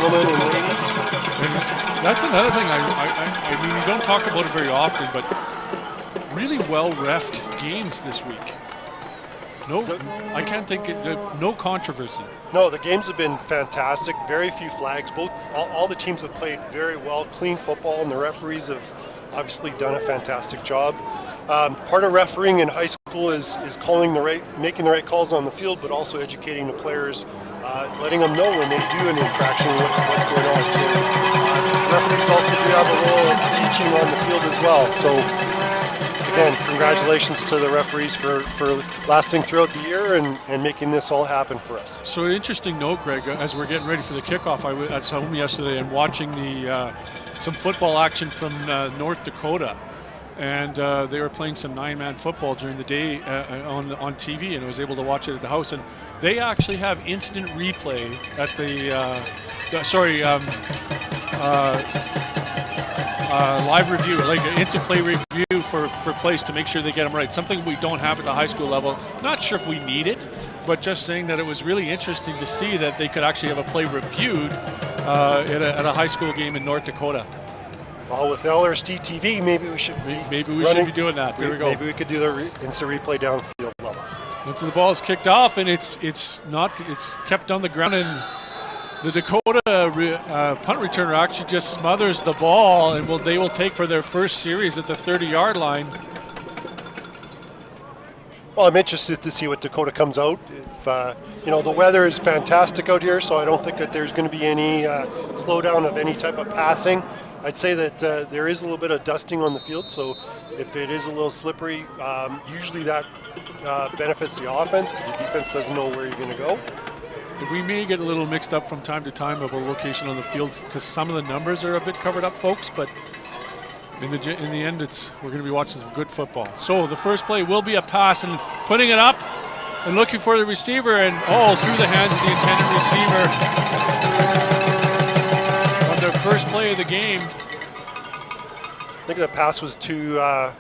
gentlemen and ladies. And that's another thing. I mean, we don't talk about it very often, but really well-reffed games this week. No, I can't think of no controversy. No, the games have been fantastic. Very few flags. All the teams have played very well, clean football, and the referees have obviously done a fantastic job. Part of refereeing in high school is making the right calls on the field, but also educating the players, letting them know when they do an infraction what's going on. So referees also do have a role of teaching on the field as well. So again, congratulations to the referees for lasting throughout the year and making this all happen for us. So interesting note, Greg, as we're getting ready for the kickoff, I was at home yesterday and watching some football action from North Dakota. And they were playing some 9-man football during the day on TV, and I was able to watch it at the house. And they actually have instant replay at live review, like an instant play review for plays to make sure they get them right. Something we don't have at the high school level. Not sure if we need it, but just saying that it was really interesting to see that they could actually have a play reviewed at a high school game in North Dakota. Well, with LRSD TV, maybe we should be doing that. There we go. Maybe we could do the instant replay downfield level. Once the ball is kicked off, and it's kept on the ground, and the Dakota punt returner actually just smothers the ball, and they will take for their first series at the 30-yard line. Well, I'm interested to see what Dakota comes out. If the weather is fantastic out here, so I don't think that there's going to be any slowdown of any type of passing. I'd say that there is a little bit of dusting on the field, so if it is a little slippery, usually that benefits the offense because the defense doesn't know where you're going to go. We may get a little mixed up from time to time of a location on the field because some of the numbers are a bit covered up, folks, but in the end, we're going to be watching some good football. So the first play will be a pass, and putting it up and looking for the receiver, and through the hands of the intended receiver. Their first play of the game. I think the pass was I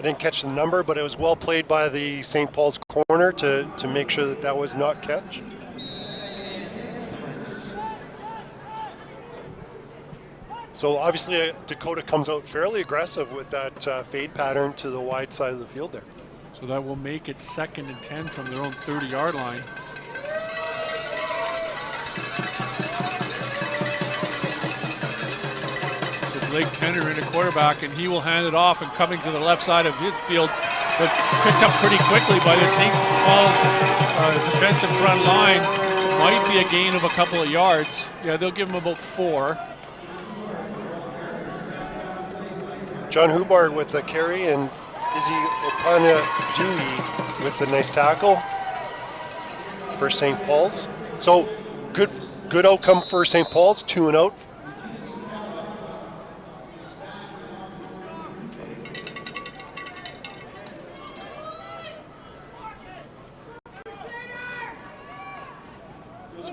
didn't catch the number, but it was well played by the St. Paul's corner to make sure that was not catch. So obviously Dakota comes out fairly aggressive with that fade pattern to the wide side of the field there. So that will make it 2nd and 10 from their own 30-yard line. Blake Penner in a quarterback, and he will hand it off, and coming to the left side of his field, but picked up pretty quickly by the St. Paul's defensive front line. Might be a gain of a couple of yards. Yeah, they'll give him about 4. John Hubbard with the carry, and Izzy Opana-Dewey with the nice tackle for St. Paul's. So good outcome for St. Paul's, 2 and out.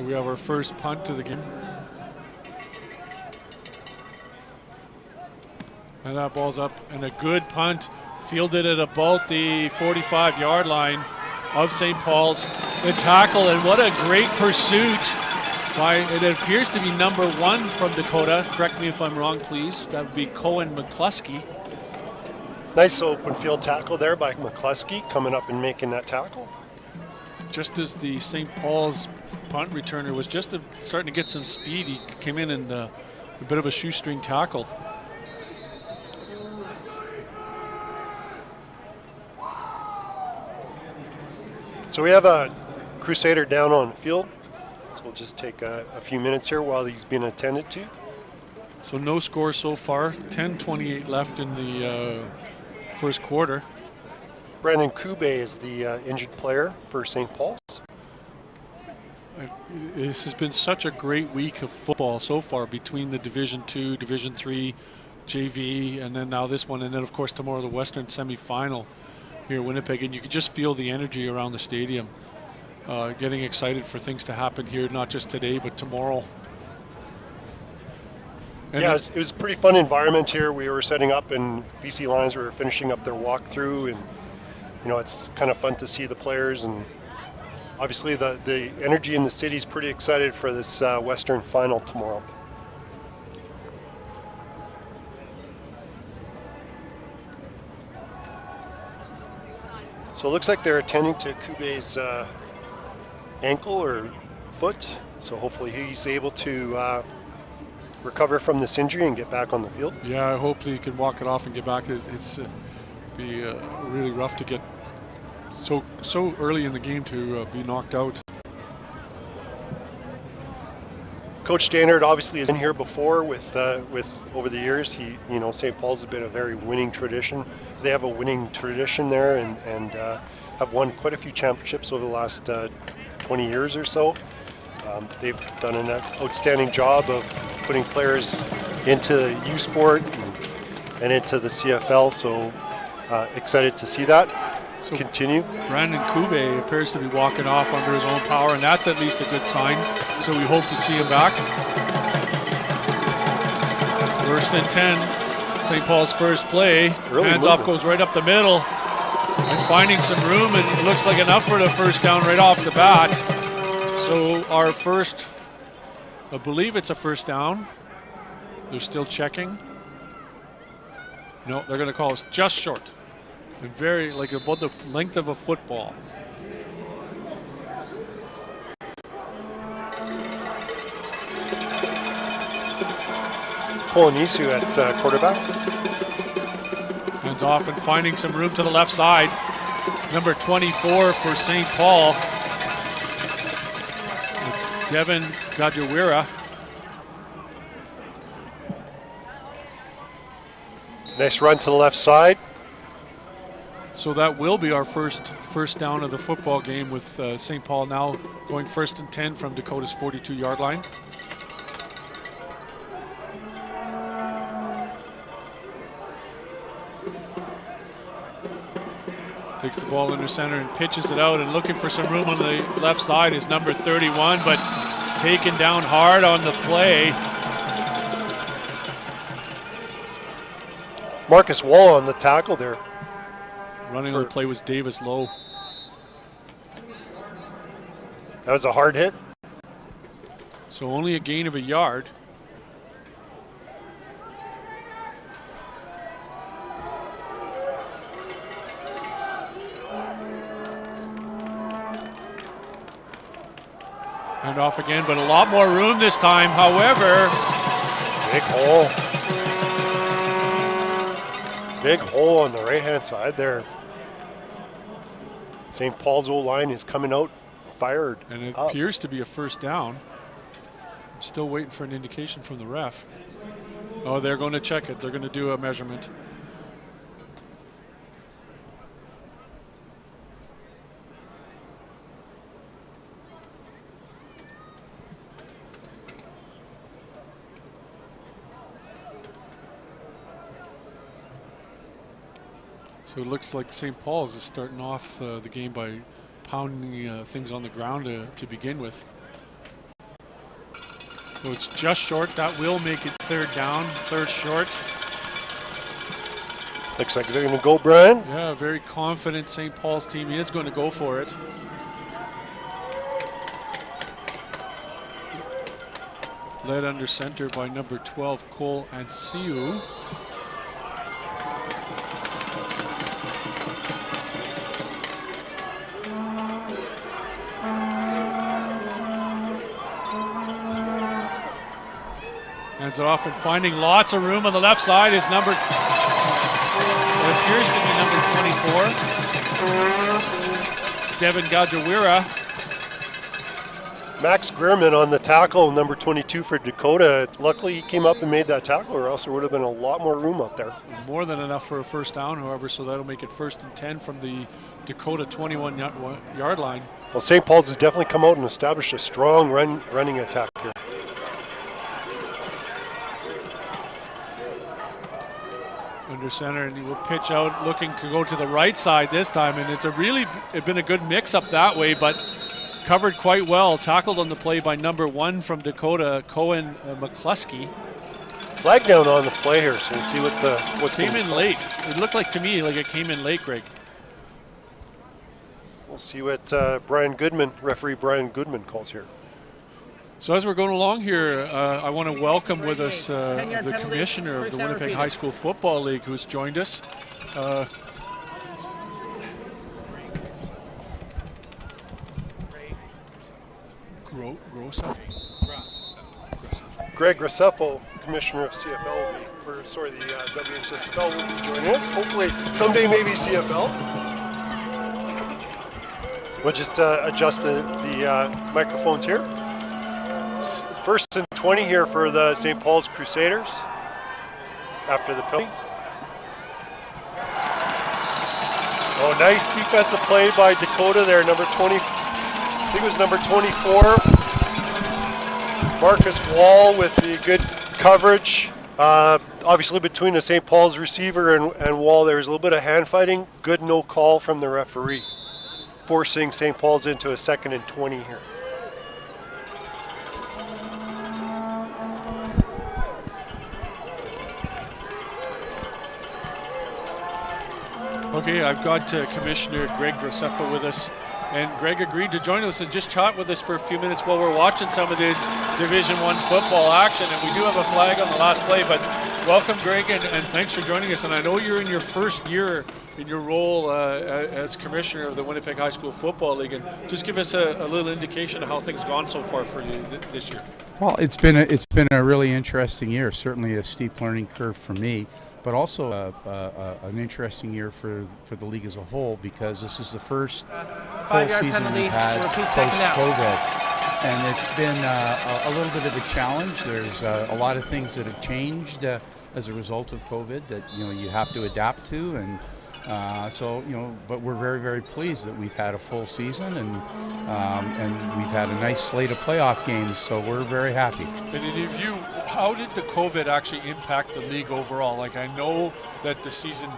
We have our first punt to the game. And that ball's up, and a good punt fielded at about the 45-yard line of St. Paul's. The tackle, and what a great pursuit by, it appears to be number 1 from Dakota. Correct me if I'm wrong, please. That would be Cohen McCluskey. Nice open field tackle there by McCluskey, coming up and making that tackle. Just as the St. Paul's punt returner was just starting to get some speed, he came in and a bit of a shoestring tackle. So we have a Crusader down on the field. So we'll just take a few minutes here while he's being attended to. So no score so far, 10:28 left in the first quarter. Brandon Kube is the injured player for St. Paul's. This has been such a great week of football so far between the Division II, Division III, JV, and then now this one, and then of course tomorrow the Western semifinal here in Winnipeg, and you can just feel the energy around the stadium. Getting excited for things to happen here, not just today, but tomorrow. And yeah, it was a pretty fun environment here. We were setting up, and BC Lions were finishing up their walkthrough, and it's kind of fun to see the players. And obviously the energy in the city is pretty excited for this Western final tomorrow. So it looks like they're attending to Kube's ankle or foot. So hopefully he's able to recover from this injury and get back on the field. Yeah, I hope he can walk it off and get back. It's be really rough to get so early in the game to be knocked out. Coach Stannard obviously has been here before with over the years. He, St. Paul's has been a very winning tradition. They have a winning tradition there and have won quite a few championships over the last 20 years or so. They've done an outstanding job of putting players into U Sport and into the CFL. So excited to see that continue. Brandon Kube appears to be walking off under his own power, and that's at least a good sign. So we hope to see him back. First and 10, St. Paul's first play. Hands off goes right up the middle. And finding some room, and it looks like enough for the first down right off the bat. So our first, I believe it's a first down. They're still checking. No, they're going to call us just short. And very, like about the length of a football. Polonisu at quarterback. Hands off and finding some room to the left side. Number 24 for St. Paul. It's Devin Gajawira. Nice run to the left side. So that will be our first down of the football game, with St. Paul now going 1st and 10 from Dakota's 42-yard line. Takes the ball under center and pitches it out, and looking for some room on the left side is number 31, but taken down hard on the play. Marcus Wall on the tackle there. Running on the play was Davis Lowe. That was a hard hit. So only a gain of a yard. And off again, but a lot more room this time. However, big hole. Big hole on the right-hand side there. St. Paul's O-line is coming out fired. And it appears to be a first down. I'm still waiting for an indication from the ref. Oh, they're going to check it. They're going to do a measurement. So it looks like St. Paul's is starting off the game by pounding things on the ground to begin with. So it's just short. That will make it third down, third short. Looks like they're going to go, Brian. Yeah, very confident St. Paul's team is going to go for it. Led under center by number 12, Cole Ansiu. Hands it off and finding lots of room on the left side is number, what appears to be number 24, Devin Gajawira. Max Gurman on the tackle, number 22 for Dakota. Luckily he came up and made that tackle, or else there would have been a lot more room out there. More than enough for a first down, however, so that'll make it 1st and 10 from the Dakota 21-yard line. Well, St. Paul's has definitely come out and established a strong running attack here. Under center, and he will pitch out looking to go to the right side this time, and it's been a good mix up that way, but covered quite well. Tackled on the play by number 1 from Dakota, Cohen McCluskey. Flag down on the play here, so we'll see what came in late. It looked like to me like it came in late, Greg. We'll see what referee Brian Goodman calls here. So as we're going along here, I want to welcome with us the commissioner of the Winnipeg High School Football League, who's joined us. Greg Graceffo, commissioner of CFL, the WHSFL, will be joining us. Hopefully someday maybe CFL. We'll just adjust the microphones here. First and 20 here for the St. Paul's Crusaders after the penalty. Oh, nice defensive play by Dakota there, number 20. I think it was number 24. Marcus Wall with the good coverage. Obviously between the St. Paul's receiver and Wall, there was a little bit of hand fighting. Good no call from the referee, forcing St. Paul's into a 2nd and 20 here. Okay, I've got Commissioner Greg Graceffo with us, and Greg agreed to join us and just chat with us for a few minutes while we're watching some of this Division I football action. And we do have a flag on the last play, but welcome, Greg, and thanks for joining us. And I know you're in your first year in your role as Commissioner of the Winnipeg High School Football League, and just give us a little indication of how things gone so far for you this year. Well, it's been a really interesting year, certainly a steep learning curve for me, but also an interesting year for the league as a whole, because this is the first full season we've had post-COVID. And it's been a little bit of a challenge. There's a lot of things that have changed as a result of COVID that you have to adapt to, and but we're very, very pleased that we've had a full season and we've had a nice slate of playoff games. So we're very happy. And in your view, how did the COVID actually impact the league overall? Like, I know that the season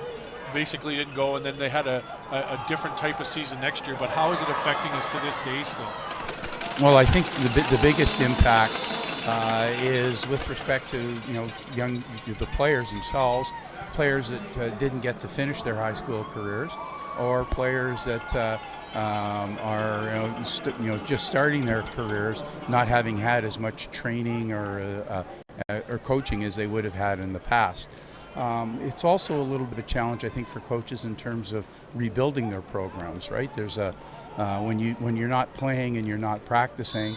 basically didn't go, and then they had a different type of season next year. But how is it affecting us to this day still? Well, I think the biggest impact is with respect to the players themselves, players that didn't get to finish their high school careers, or players that are just starting their careers, not having had as much training or coaching as they would have had in the past. It's also a little bit of a challenge, I think, for coaches in terms of rebuilding their programs. Right? There's when you're not playing and you're not practicing,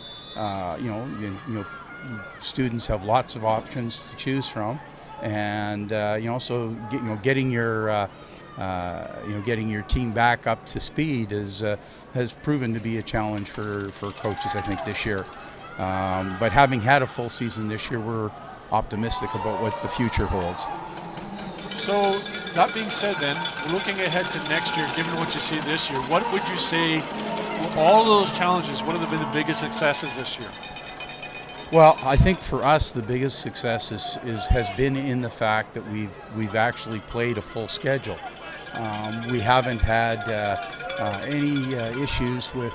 students have lots of options to choose from, and so getting your team back up to speed has proven to be a challenge for coaches, I think, this year. But having had a full season this year, we're optimistic about what the future holds. So that being said, then, looking ahead to next year, given what you see this year, what would you say, all those challenges, what have been the biggest successes this year? Well, I think for us the biggest success has been in the fact that we've actually played a full schedule. We haven't had any issues with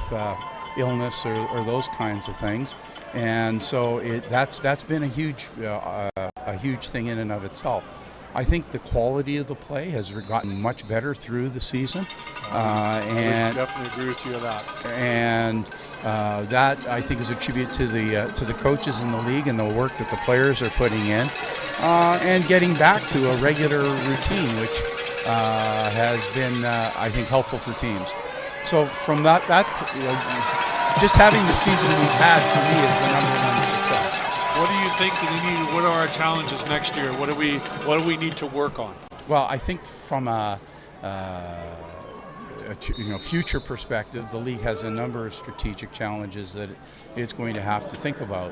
illness or those kinds of things, and so that's been a huge thing in and of itself. I think the quality of the play has gotten much better through the season, and I definitely agree with you on that. And that, I think, is a tribute to the coaches in the league and the work that the players are putting in, and getting back to a regular routine, which has been, I think, helpful for teams. So from that just having the season we've had, for me, is the number one success. What do you think what are our challenges next year? What do we need to work on? Well, I think from a future perspective, the league has a number of strategic challenges that it's going to have to think about.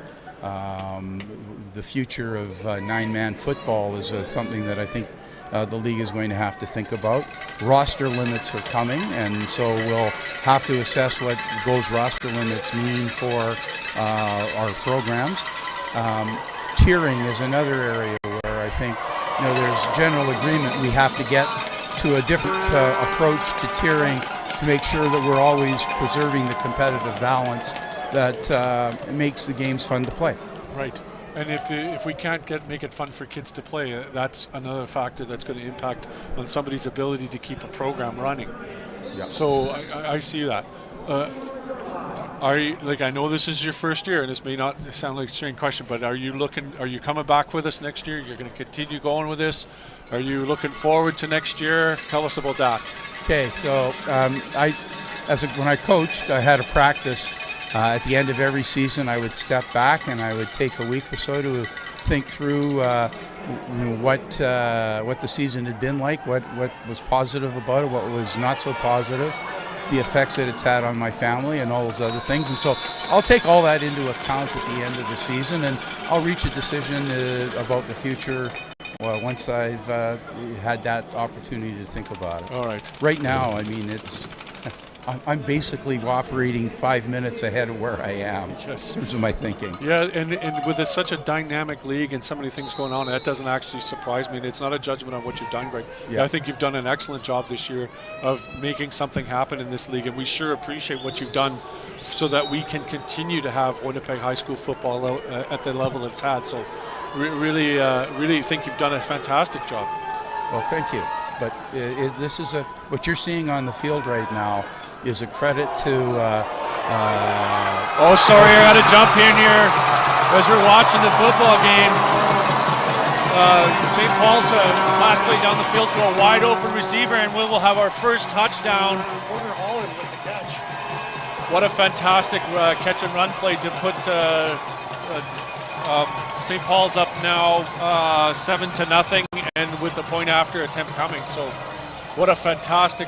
The future of nine-man football is something that I think the league is going to have to think about. Roster limits are coming, and so we'll have to assess what those roster limits mean for our programs. Tiering is another area where I think there's general agreement we have to get to a different approach to tiering to make sure that we're always preserving the competitive balance that makes the games fun to play. Right. And if we can't make it fun for kids to play, that's another factor that's going to impact on somebody's ability to keep a program running. Yeah. So I see that. Are you, like, I know this is your first year, and this may not sound like a strange question, but are you coming back with us next year? You're going to continue going with this? Are you looking forward to next year? Tell us about that. Okay, so when I coached, I had a practice. At the end of every season, I would step back and I would take a week or so to think through what the season had been like, what was positive about it, what was not so positive, the effects that it's had on my family and all those other things. And so I'll take all that into account at the end of the season, and I'll reach a decision about the future once I've had that opportunity to think about it. All right. Right now, I mean, I'm basically operating 5 minutes ahead of where I am in terms of my thinking. Yeah, and with such a dynamic league and so many things going on, that doesn't actually surprise me. And it's not a judgment on what you've done, Greg. Yeah. I think you've done an excellent job this year of making something happen in this league, and we sure appreciate what you've done so that we can continue to have Winnipeg high school football at the level it's had. So really think you've done a fantastic job. Well, thank you. But what you're seeing on the field right now is a credit to... oh, sorry, I got to jump in here as we're watching the football game. St. Paul's pass play down the field to a wide open receiver, and we will have our first touchdown. What a fantastic catch and run play to put St. Paul's up now 7-0, and with the point after attempt coming. So what a fantastic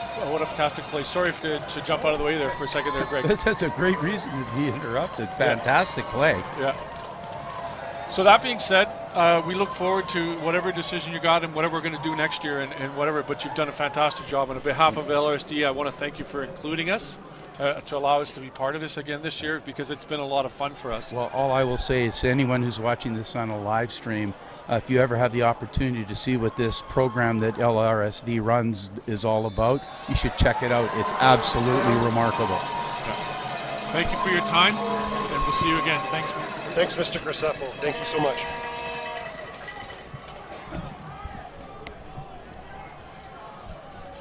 play. Sorry to jump out of the way there for a second there, Greg. That's a great reason to be interrupted. Fantastic play. Yeah. So that being said, we look forward to whatever decision you got and whatever we're going to do next year and whatever, but you've done a fantastic job. On behalf of LRSD, I want to thank you for including us, to allow us to be part of this again this year, because it's been a lot of fun for us. Well, all I will say is to anyone who's watching this on a live stream, if you ever have the opportunity to see what this program that LRSD runs is all about, you should check it out. It's absolutely remarkable. Yeah. Thank you for your time, and we'll see you again. Thanks. Thanks, Mr. Crusaders. Thank you so much.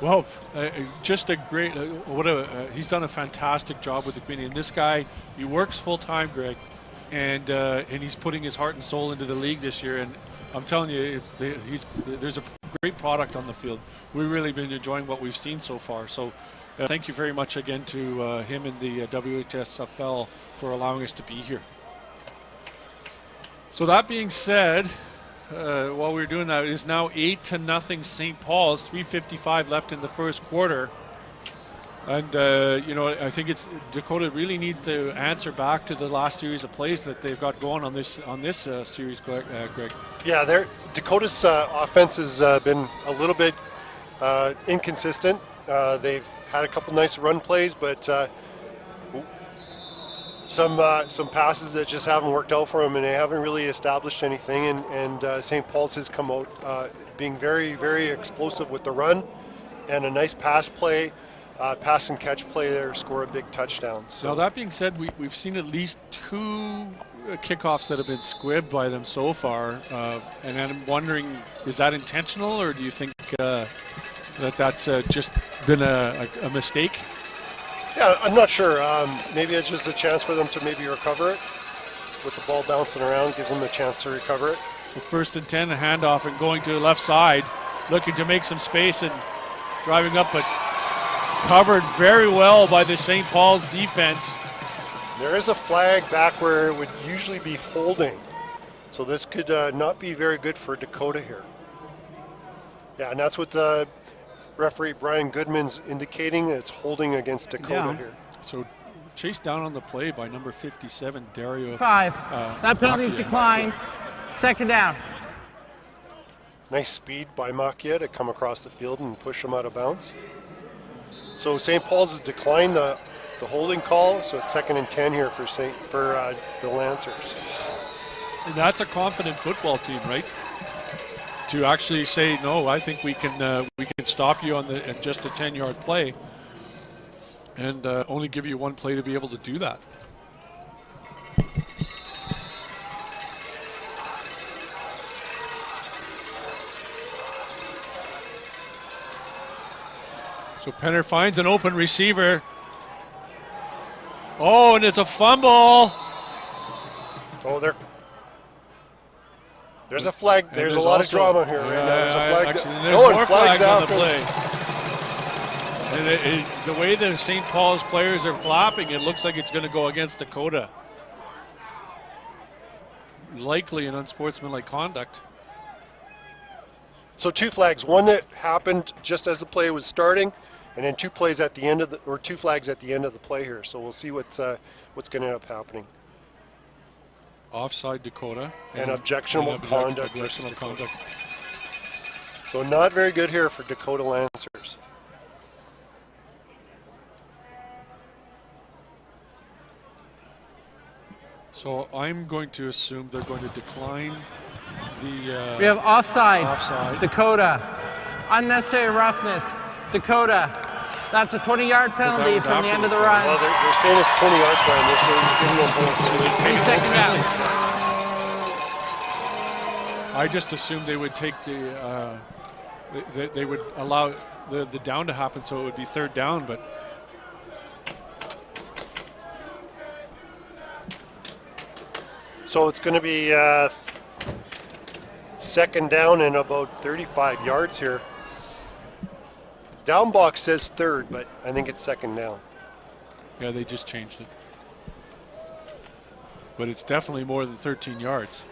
Well, just a great, he's done a fantastic job with the community. And this guy, he works full time, Greg, and he's putting his heart and soul into the league this year. And I'm telling you, there's a great product on the field. We've really been enjoying what we've seen so far. So thank you very much again to him and the WHSFL for allowing us to be here. So that being said, while we were doing that, it is now 8-0 St. Paul's, 3:55 left in the first quarter. And, I think Dakota really needs to answer back to the last series of plays that they've got going on this series, Greg. Yeah, Dakota's offense has been a little bit inconsistent. They've had a couple nice run plays, but some passes that just haven't worked out for them, and they haven't really established anything. And St. Paul's has come out being very, very explosive with the run, and a nice pass play, pass and catch play there, score a big touchdown. So. Now that being said, we've seen at least 2 kickoffs that have been squibbed by them so far, and I'm wondering, is that intentional, or do you think that's just been a mistake? Yeah, I'm not sure. Maybe it's just a chance for them to maybe recover it. With the ball bouncing around, gives them a chance to recover it. So 1st and 10, a handoff and going to the left side, looking to make some space and driving up, but covered very well by the St. Paul's defense. There is a flag back where it would usually be holding. So this could not be very good for Dakota here. Yeah, and that's what referee Brian Goodman's indicating. It's holding against Dakota here. So chased down on the play by number 57, Dario. 5. That penalty is declined. 2nd down. Nice speed by Makia to come across the field and push him out of bounds. So St. Paul's has declined the holding call, so it's 2nd and 10 here for the Lancers. And that's a confident football team, right? To actually say, no, I think we can stop you on just a 10-yard play, and only give you one play to be able to do that. So Penner finds an open receiver. Oh, and it's a fumble. Oh, there's a flag. There's a lot of drama here right now. There's a flag. Actually, there's more flags on the play. And the way the St. Paul's players are flopping, it looks like it's going to go against Dakota. Likely an unsportsmanlike conduct. So 2 flags. One that happened just as the play was starting, and then 2 flags at the end of the play here. So we'll see what's going to end up happening. Offside Dakota. And objectionable conduct. Objectionable conduct. So not very good here for Dakota Lancers. So I'm going to assume they're going to decline the. We have offside. Offside. Dakota. Unnecessary roughness. Dakota. That's a 20-yard penalty from the end of the run. Well, they're saying it's 20-yard plan. They're saying it's giving them points. 3 second downs. I just assumed they would take the. They would allow the down to happen, so it would be 3rd down, but. So it's going to be 2nd down and about 35 yards here. Down box says 3rd, but I think it's 2nd down. Yeah, they just changed it. But it's definitely more than 13 yards.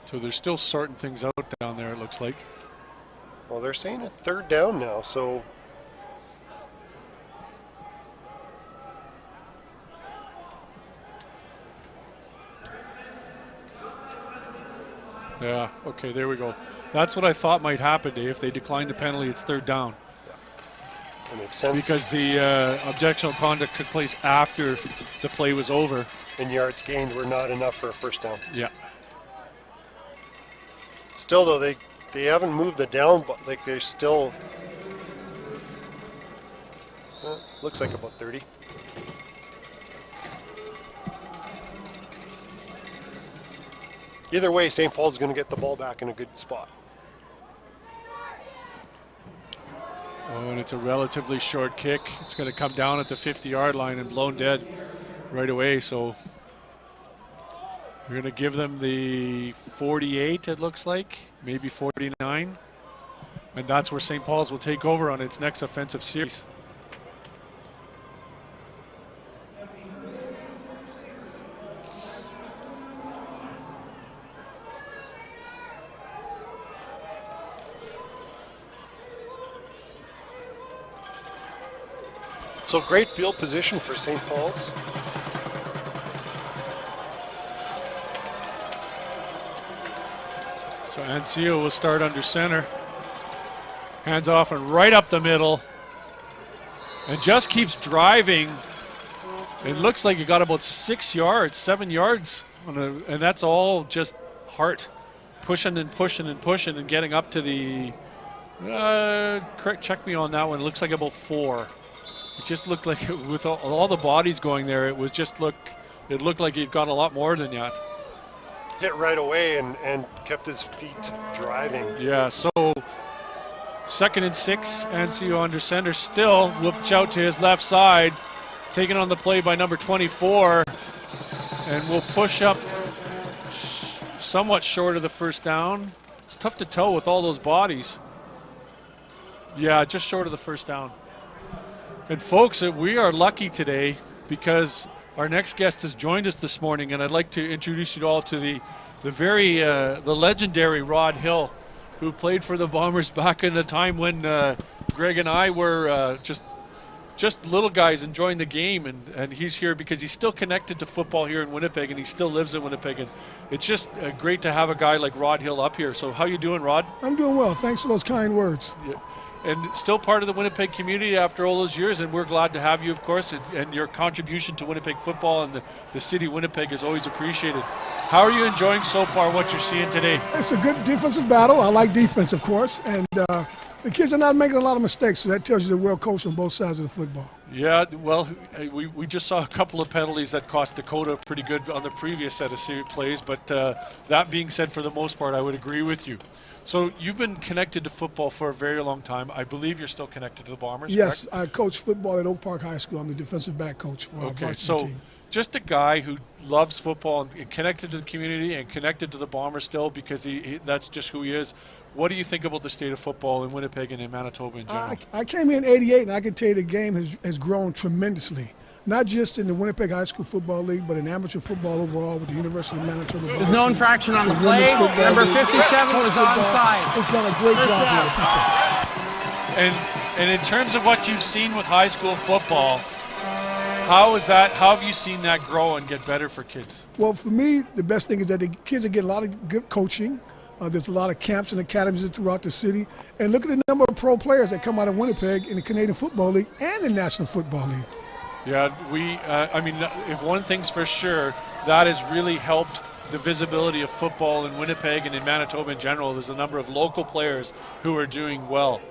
So they're still sorting things out down there, it looks like. Well, they're saying it's 3rd down now, so. Yeah, okay, there we go. That's what I thought might happen, Dave. If they decline the penalty, it's 3rd down. That makes sense. Because the objectionable conduct took place after the play was over. And yards gained were not enough for a 1st down. Yeah. Still, though, they haven't moved the down, but like they're still. Looks like about 30. Either way, St. Paul's going to get the ball back in a good spot. Oh, and it's a relatively short kick. It's going to come down at the 50-yard line and blown dead right away. So we're going to give them the 48, it looks like, maybe 49. And that's where St. Paul's will take over on its next offensive series. So great field position for St. Paul's. So Ancio will start under center. Hands off and right up the middle. And just keeps driving. It looks like he got about 6 yards, 7 yards. And that's all just heart. Pushing and pushing and pushing and getting up to the... check me on that one. It looks like about 4. It just looked like with all the bodies going there, it looked like he'd got a lot more than that. Hit right away and kept his feet driving. Yeah, so 2nd and 6, Ancio under center still. Whooped out to his left side. Taken on the play by number 24. And will push up somewhat short of the 1st down. It's tough to tell with all those bodies. Yeah, just short of the 1st down. And folks, we are lucky today because our next guest has joined us this morning, and I'd like to introduce you all to the legendary Rod Hill, who played for the Bombers back in the time when Greg and I were just little guys enjoying the game, and he's here because he's still connected to football here in Winnipeg, and he still lives in Winnipeg, and it's just great to have a guy like Rod Hill up here. So how you doing, Rod? I'm doing well. Thanks for those kind words. Yeah. And still part of the Winnipeg community after all those years, and we're glad to have you, of course, and your contribution to Winnipeg football and the city of Winnipeg is always appreciated. How are you enjoying so far what you're seeing today? It's a good defensive battle. I like defense, of course, and the kids are not making a lot of mistakes, so that tells you they're well coached on both sides of the football. Yeah, well, we just saw a couple of penalties that cost Dakota pretty good on the previous set of series plays, but that being said, for the most part, I would agree with you. So you've been connected to football for a very long time. I believe you're still connected to the Bombers, Yes, correct? I coach football at Oak Park High School. I'm the defensive back coach for our varsity team. Just a guy who loves football and connected to the community and connected to the Bombers still because that's just who he is. What do you think about the state of football in Winnipeg and in Manitoba in general? I came here in '88, and I can tell you the game has grown tremendously. Not just in the Winnipeg High School Football League, but in amateur football overall with the University of Manitoba. There's no infraction on the play. Number 57 was onside. It's done a great job here. And in terms of what you've seen with high school football, how have you seen that grow and get better for kids? Well, for me, the best thing is that the kids are getting a lot of good coaching. There's a lot of camps and academies throughout the city. And look at the number of pro players that come out of Winnipeg in the Canadian Football League and the National Football League. Yeah, I mean, if one thing's for sure, that has really helped the visibility of football in Winnipeg and in Manitoba in general. There's a number of local players who are doing well.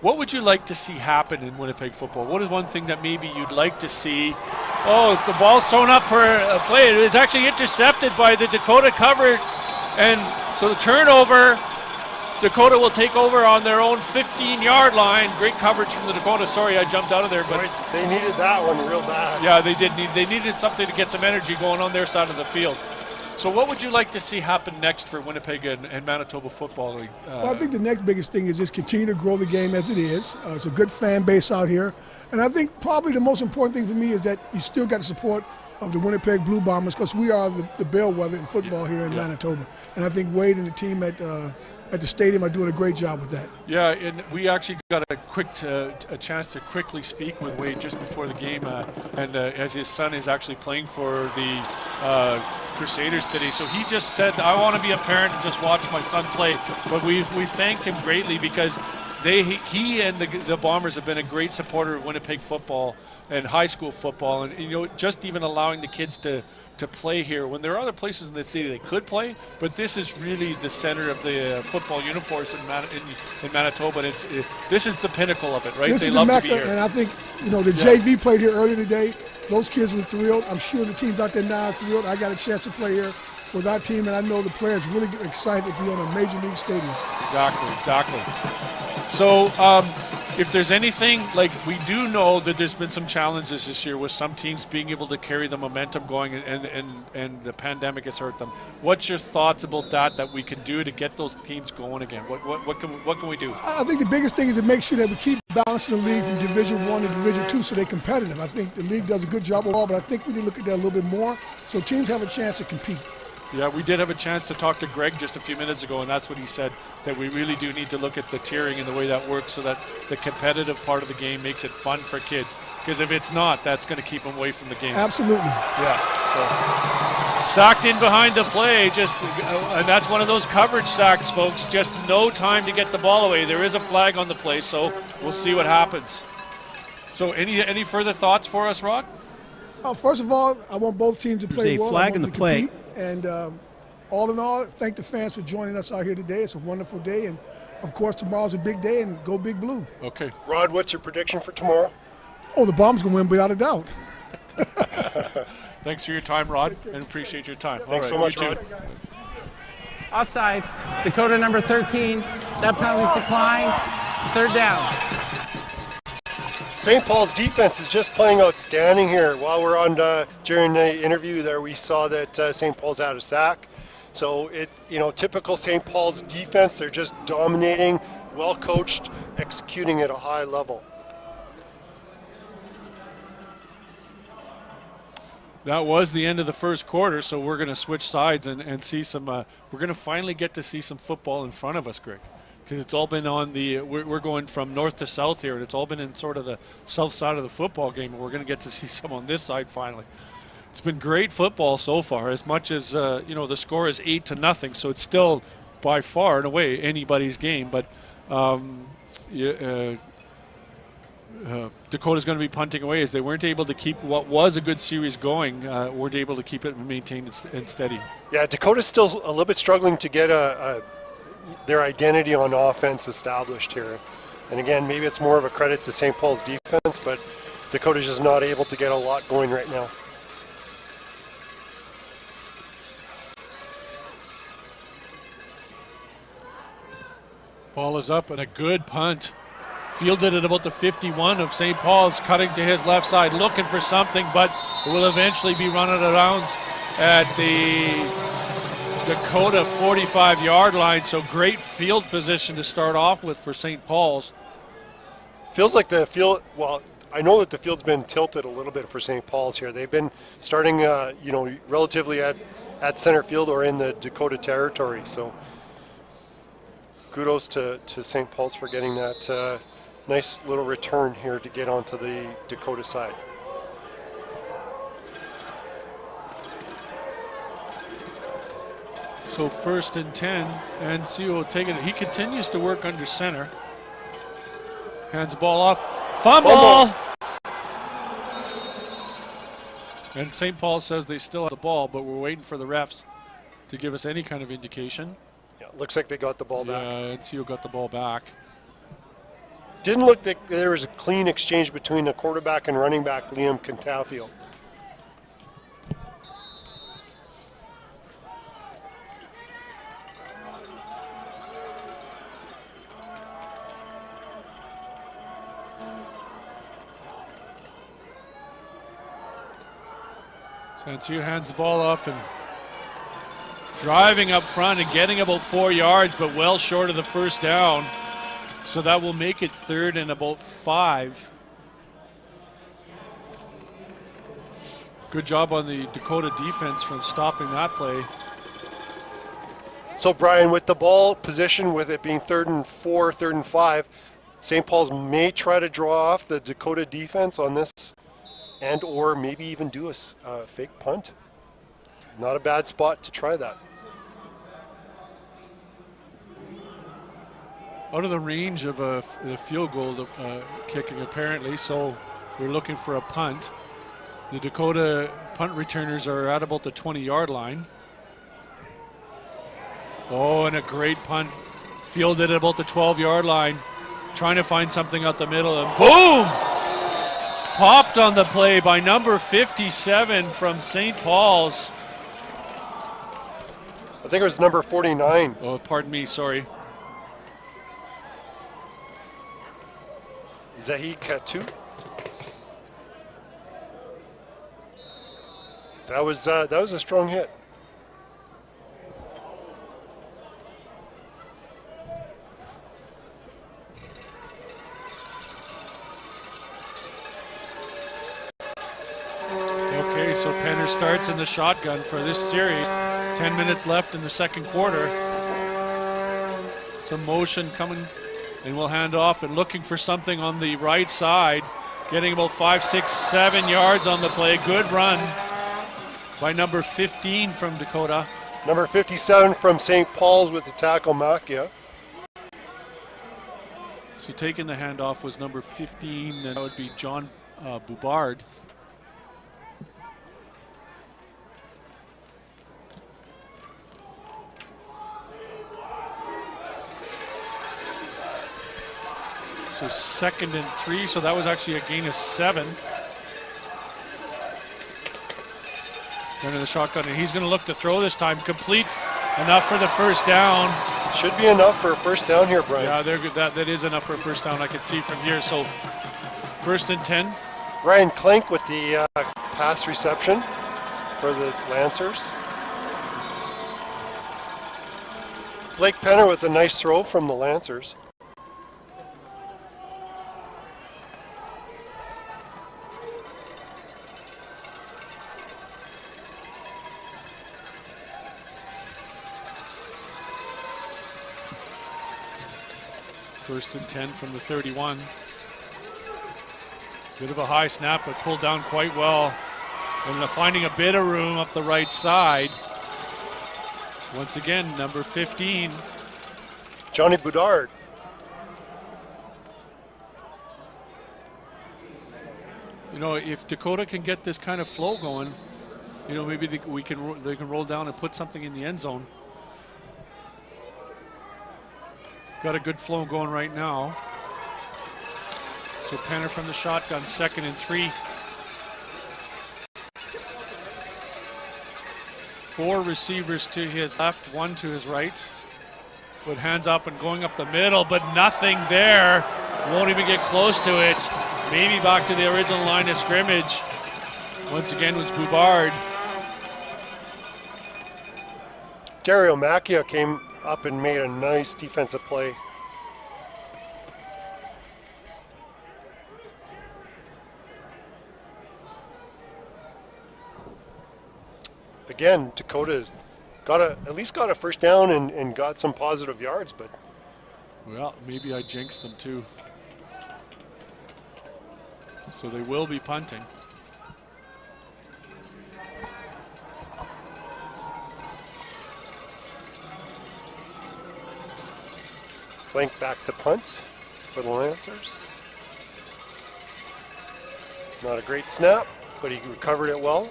What would you like to see happen in Winnipeg football? What is one thing that maybe you'd like to see? Oh, the ball's thrown up for a play. It's actually intercepted by the Dakota cover. And so the turnover, Dakota will take over on their own 15-yard line. Great coverage from the Dakota. Sorry, I jumped out of there, but They needed that one real bad. yeah, they needed something to get some energy going on their side of the field. So what would you like to see happen next for Winnipeg and Manitoba Football League? Well, I think the next biggest thing is just continue to grow the game as it is. It's a good fan base out here. And I think probably the most important thing for me is that you still got the support of the Winnipeg Blue Bombers because we are the bellwether in football here in Manitoba. And I think Wade and the team at the stadium are doing a great job with that. Yeah, and we actually got a chance to quickly speak with Wade just before the game, as his son is actually playing for the Crusaders today. So he just said, I want to be a parent and just watch my son play. But we thanked him greatly because he and the Bombers have been a great supporter of Winnipeg football and high school football, and just even allowing the kids to play here when there are other places in the city they could play, but this is really the center of the football uniforms in Manitoba. And this is the pinnacle of it, right? This is the Mecca, and I think the JV played here earlier today. Those kids were thrilled. I'm sure the teams out there now are thrilled. I got a chance to play here with our team, and I know the players really get excited to be on a major league stadium. Exactly. So if there's anything, like, we do know that there's been some challenges this year with some teams being able to carry the momentum going and the pandemic has hurt them. What's your thoughts about that we can do to get those teams going again? What can we do? I think the biggest thing is to make sure that we keep balancing the league from Division I to Division II so they're competitive. I think the league does a good job overall, but I think we need to look at that a little bit more so teams have a chance to compete. Yeah, we did have a chance to talk to Greg just a few minutes ago, and that's what he said, that we really do need to look at the tiering and the way that works so that the competitive part of the game makes it fun for kids. Because if it's not, that's going to keep them away from the game. Absolutely. Yeah. So, sacked in behind the play, and that's one of those coverage sacks, folks. Just no time to get the ball away. There is a flag on the play, so we'll see what happens. So any further thoughts for us, Rod? First of all, I want both teams to play well. There's a flag in the play. And all in all, thank the fans for joining us out here today. It's a wonderful day. And, of course, tomorrow's a big day, and go Big Blue. Okay. Rod, what's your prediction for tomorrow? Oh, the Bombs going to win without a doubt. Thanks for your time, Rod, and appreciate your time. Thanks so much, Rod. Offside. Dakota number 13. That penalty's declined. Third down. St. Paul's defense is just playing outstanding here. While we're on during the interview there, we saw that St. Paul's had a sack. So typical St. Paul's defense, they're just dominating, well coached, executing at a high level. That was the end of the first quarter, so we're going to switch sides and see some. We're going to finally get to see some football in front of us, Greg. Because it's all been on we're going from north to south here, and it's all been in sort of the south side of the football game, and we're going to get to see some on this side finally. It's been great football so far, as much as, the score is 8-0, so it's still by far and away anybody's game, but Dakota's going to be punting away as they weren't able to keep what was a good series going, weren't able to keep it maintained and steady. Yeah, Dakota's still a little bit struggling to get their identity on offense established here. And again, maybe it's more of a credit to St. Paul's defense, but Dakota's just not able to get a lot going right now. Ball is up and a good punt. Fielded at about the 51 of St. Paul's, cutting to his left side, looking for something, but it will eventually be run out of bounds at the Dakota 45-yard line. So great field position to start off with for St. Paul's. Feels like the field, well, I know that the field's been tilted a little bit for St. Paul's here. They've been starting, relatively at center field or in the Dakota territory. So kudos to St. Paul's for getting that nice little return here to get onto the Dakota side. So 1st and 10, and Sio taking it. He continues to work under center. Hands the ball off. Fumble! And St. Paul says they still have the ball, but we're waiting for the refs to give us any kind of indication. Yeah, looks like they got the ball back. Yeah, and Sio got the ball back. Didn't look like there was a clean exchange between the quarterback and running back, Liam Cantafio. Sancio hands the ball off and driving up front and getting about 4 yards, but well short of the first down. So that will make it 3rd and about 5. Good job on the Dakota defense from stopping that play. So Brian, with the ball position, with it being 3rd and 4, 3rd and 5, St. Paul's may try to draw off the Dakota defense on this and or maybe even do a fake punt. Not a bad spot to try that. Out of the range of a field goal kicking apparently, so we're looking for a punt. The Dakota punt returners are at about the 20-yard line. Oh, and a great punt. Fielded at about the 12-yard line. Trying to find something out the middle, and boom! Popped on the play by number 57 from St. Paul's. I think it was number 49. Oh, pardon me, sorry. Zahid Katu. That was a strong hit. Okay, so Penner starts in the shotgun for this series. 10 minutes left in the second quarter. Some motion coming, and we'll hand off and looking for something on the right side. Getting about 5, 6, 7 yards on the play. Good run by number 15 from Dakota. Number 57 from St. Paul's with the tackle, Makia. So taking the handoff was number 15, and that would be John Boubard. So 2nd and 3, so that was actually a gain of 7. Into the shotgun, and he's going to look to throw this time. Complete enough for the first down. Should be enough for a first down here, Brian. Yeah, they're good. That is enough for a first down. I can see from here. So 1st and 10. Ryan Klink with the pass reception for the Lancers. Blake Penner with a nice throw from the Lancers. First and 10 from the 31. Bit of a high snap, but pulled down quite well. And finding a bit of room up the right side. Once again, number 15. Johnny Boudard. You know, if Dakota can get this kind of flow going, you know, maybe they can roll down and put something in the end zone. Got a good flow going right now. So Penner from the shotgun, 2nd and 3. 4 receivers to his left, 1 to his right. With hands up and going up the middle, but nothing there. Won't even get close to it. Maybe back to the original line of scrimmage. Once again was Boubard. Dario Macchia came up and made a nice defensive play. Again, Dakota at least got a first down and got some positive yards, but Well, maybe I jinxed them too. So they will be punting. flank back to punt for the Lancers. Not a great snap, but he recovered it well.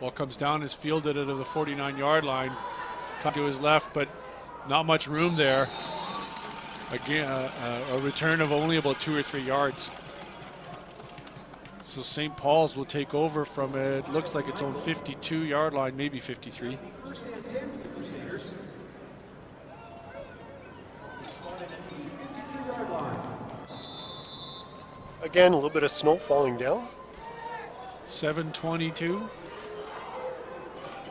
Ball comes down, is fielded out of the 49-yard line. Cut to his left, but not much room there. Again, a return of only about 2 or 3 yards. So St. Paul's will take over from it. Looks like its own 52-yard line, maybe 53. First and 10 for the Crusaders. Spotted at the 53-yard line. Again, a little bit of snow falling down. 7:22.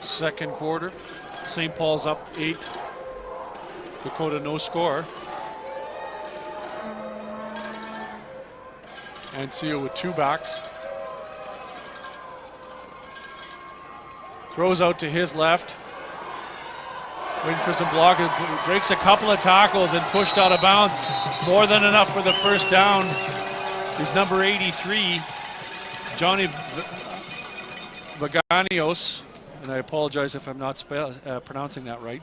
Second quarter. St. Paul's up 8. Dakota no score. Ancio with 2 backs. Throws out to his left. Waiting for some block. Breaks a couple of tackles and pushed out of bounds. More than enough for the first down. He's number 83, Johnny Vaganios. And I apologize if I'm not pronouncing that right.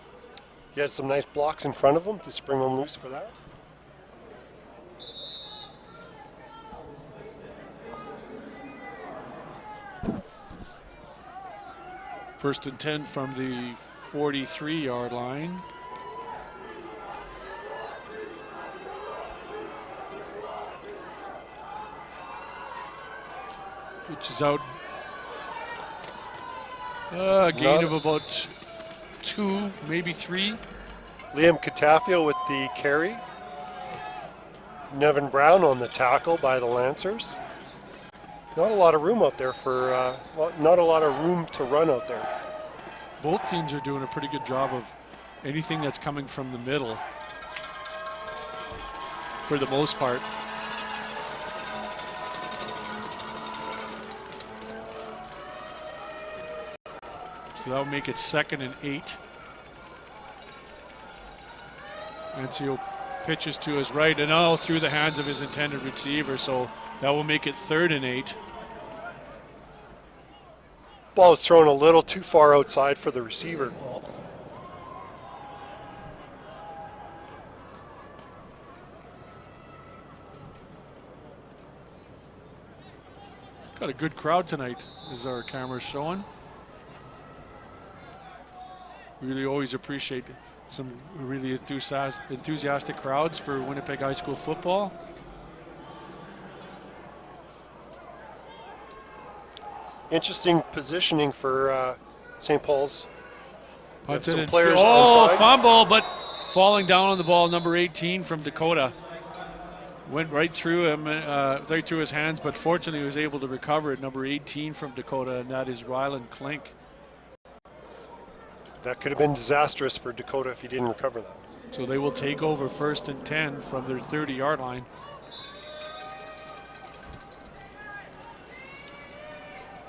He had some nice blocks in front of him to spring him loose for that. First and 10 from the 43-yard line. Which is out. A gain of about 2, maybe 3. Liam Catafio with the carry. Nevin Brown on the tackle by the Lancers. Not a lot of room out there for, not a lot of room to run out there. Both teams are doing a pretty good job of anything that's coming from the middle, for the most part. So that will make it 2nd and 8. Ancio pitches to his right and now through the hands of his intended receiver, so that will make it 3rd and 8. Ball was thrown a little too far outside for the receiver. Got a good crowd tonight, as our camera's showing. Really always appreciate some really enthusiastic crowds for Winnipeg High School football. Interesting positioning for St. Paul's. Punted Some and players oh, onside. fumble, but falling down on the ball, number 18 from Dakota. Went right through him, right through his hands, but fortunately he was able to recover it. Number 18 from Dakota, and that is Rylan Klink. That could have been disastrous for Dakota if he didn't recover that. So they will take over 1st and 10 from their 30-yard line.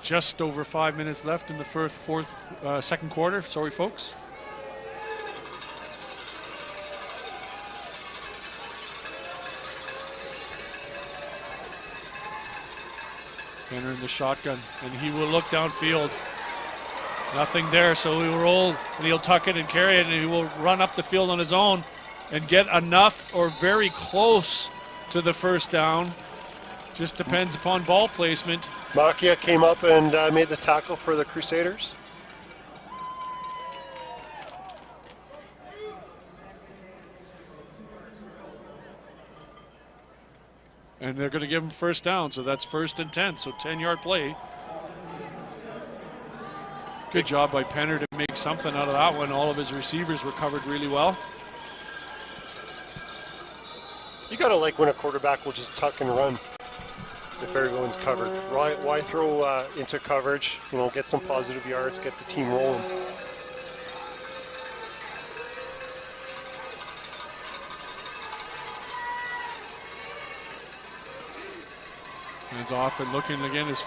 Just over 5 minutes left in the second quarter. Sorry, folks. Penner in the shotgun, and he will look downfield. Nothing there, so he will roll, and he'll tuck it and carry it, and he will run up the field on his own and get enough or very close to the first down. Just depends upon ball placement. Macchia came up and made the tackle for the Crusaders. And they're going to give him first down, so that's 1st and 10, so 10-yard play. Good job by Penner to make something out of that one. All of his receivers were covered really well. You got to like when a quarterback will just tuck and run if everyone's covered. Why throw into coverage? You know, get some positive yards, get the team rolling. Hands off and looking again is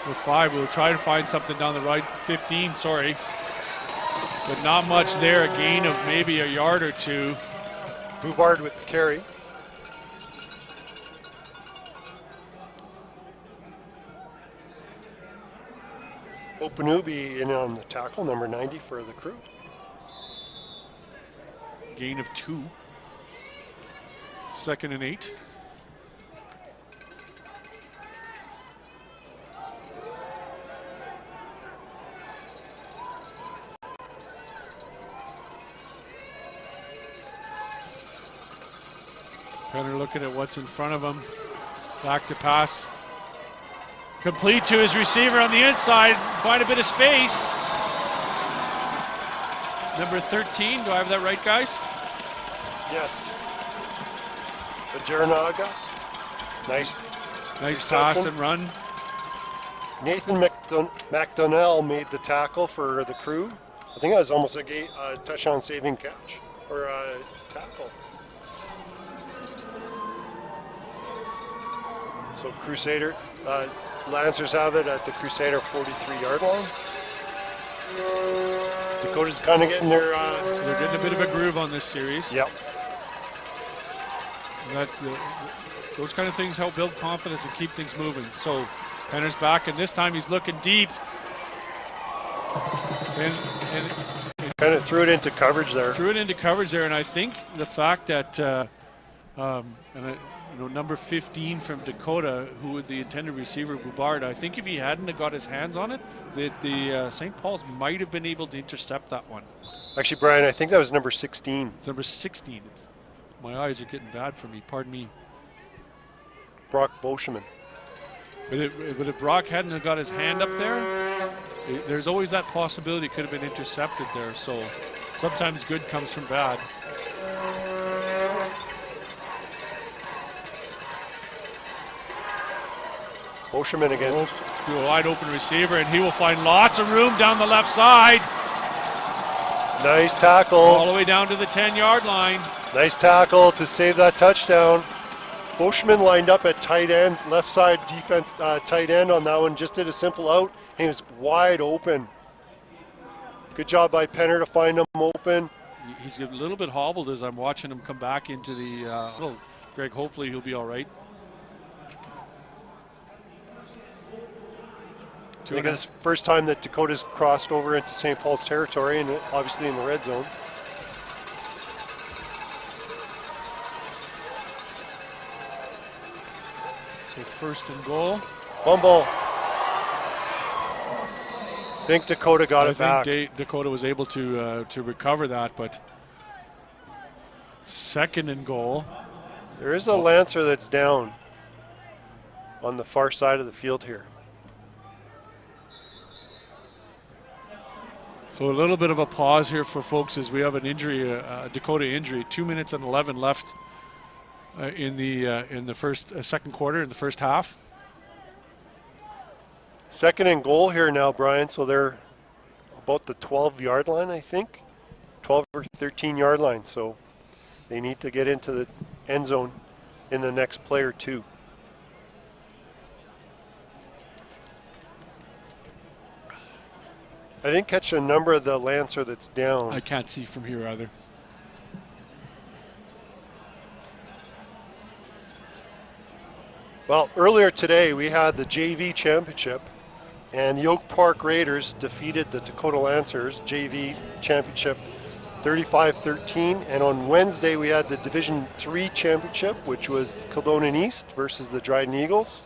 with 5. We'll try to find something down the right. 15, sorry. But not much there. A gain of maybe a yard or 2. Boubard with the carry. Opanubi in on the tackle, number 90 for the Crew. Gain of 2. 2nd and 8. Penner looking at what's in front of him. Back to pass. Complete to his receiver on the inside. Find a bit of space. Number 13. Do I have that right, guys? Yes. The Jernaga. Nice pass and run. Nathan McDonnell made the tackle for the Crew. I think that was almost a touchdown saving catch or a tackle. So Crusader, Lancers have it at the Crusader 43-yard line. Dakota's kind of getting their... They're getting a bit of a groove on this series. Yep. Those kind of things help build confidence and keep things moving. So Penner's back, and this time he's looking deep. And kind of threw it into coverage there. And I think the fact that number 15 from Dakota, who was the intended receiver, Boubard, I think if he hadn't have got his hands on it, the St. Paul's might have been able to intercept that one. Actually, Brian, I think that was number 16. It's number 16. My eyes are getting bad for me. Pardon me. Brock Boscheman. But if Brock hadn't have got his hand up there, there's always that possibility it could have been intercepted there. So sometimes good comes from bad. Boscheman again. A wide open receiver, and he will find lots of room down the left side. Nice tackle. All the way down to the 10-yard line. Nice tackle to save that touchdown. Boscheman lined up at tight end, left side defense, tight end on that one. Just did a simple out. He was wide open. Good job by Penner to find him open. He's a little bit hobbled as I'm watching him come back into the. Greg, hopefully he'll be all right. I think it's the first time that Dakota's crossed over into St. Paul's territory, and obviously in the red zone. So 1st and goal. Fumble. I think Dakota got it back. I think Dakota was able to recover that, but 2nd and goal. There is a Lancer that's down on the far side of the field here. So a little bit of a pause here for folks as we have an injury, a Dakota injury. 2 minutes and 11 left in the second quarter, in the first half. 2nd and goal here now, Brian. So they're about the 12-yard line, I think. 12 or 13-yard line. So they need to get into the end zone in the next play or two. I didn't catch a number of the Lancer that's down. I can't see from here either. Well, earlier today we had the JV championship, and the Oak Park Raiders defeated the Dakota Lancers JV championship 35-13. And on Wednesday we had the Division 3 championship, which was Kildonan East versus the Dryden Eagles.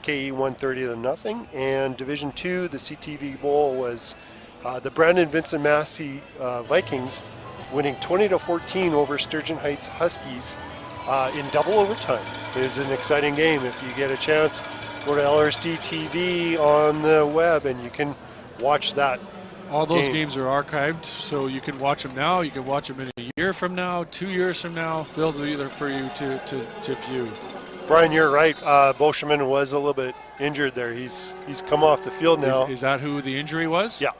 KE 130-0. And Division 2, the CTV Bowl, was the Brandon Vincent Massey Vikings winning 20-14 over Sturgeon Heights Huskies in double overtime. It is an exciting game. If you get a chance, go to LRSD TV on the web and you can watch that. All those games are archived, so you can watch them now. You can watch them in a year from now, 2 years from now. They'll be there for you to view. Brian, you're right. Boschman was a little bit injured there. He's come off the field now. Is that who the injury was? Yeah.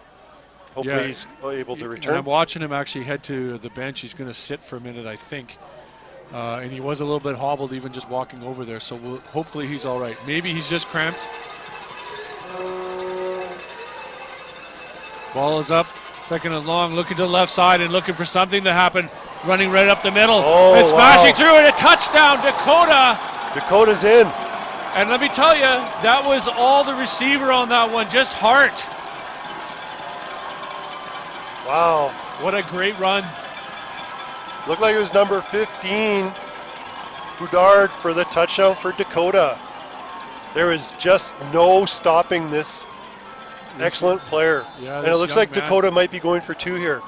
Hopefully he's able to return. And I'm watching him actually head to the bench. He's going to sit for a minute, I think. And he was a little bit hobbled even just walking over there. So hopefully he's all right. Maybe he's just cramped. Ball is up, 2nd and long, looking to the left side and looking for something to happen. Running right up the middle and smashing through it. A touchdown, Dakota. Dakota's in. And let me tell you, that was all the receiver on that one, just heart. Wow. What a great run. Looked like it was number 15, Boudard, for the touchdown for Dakota. There is just no stopping this excellent player. Yeah, and it looks like Dakota might be going for 2 here.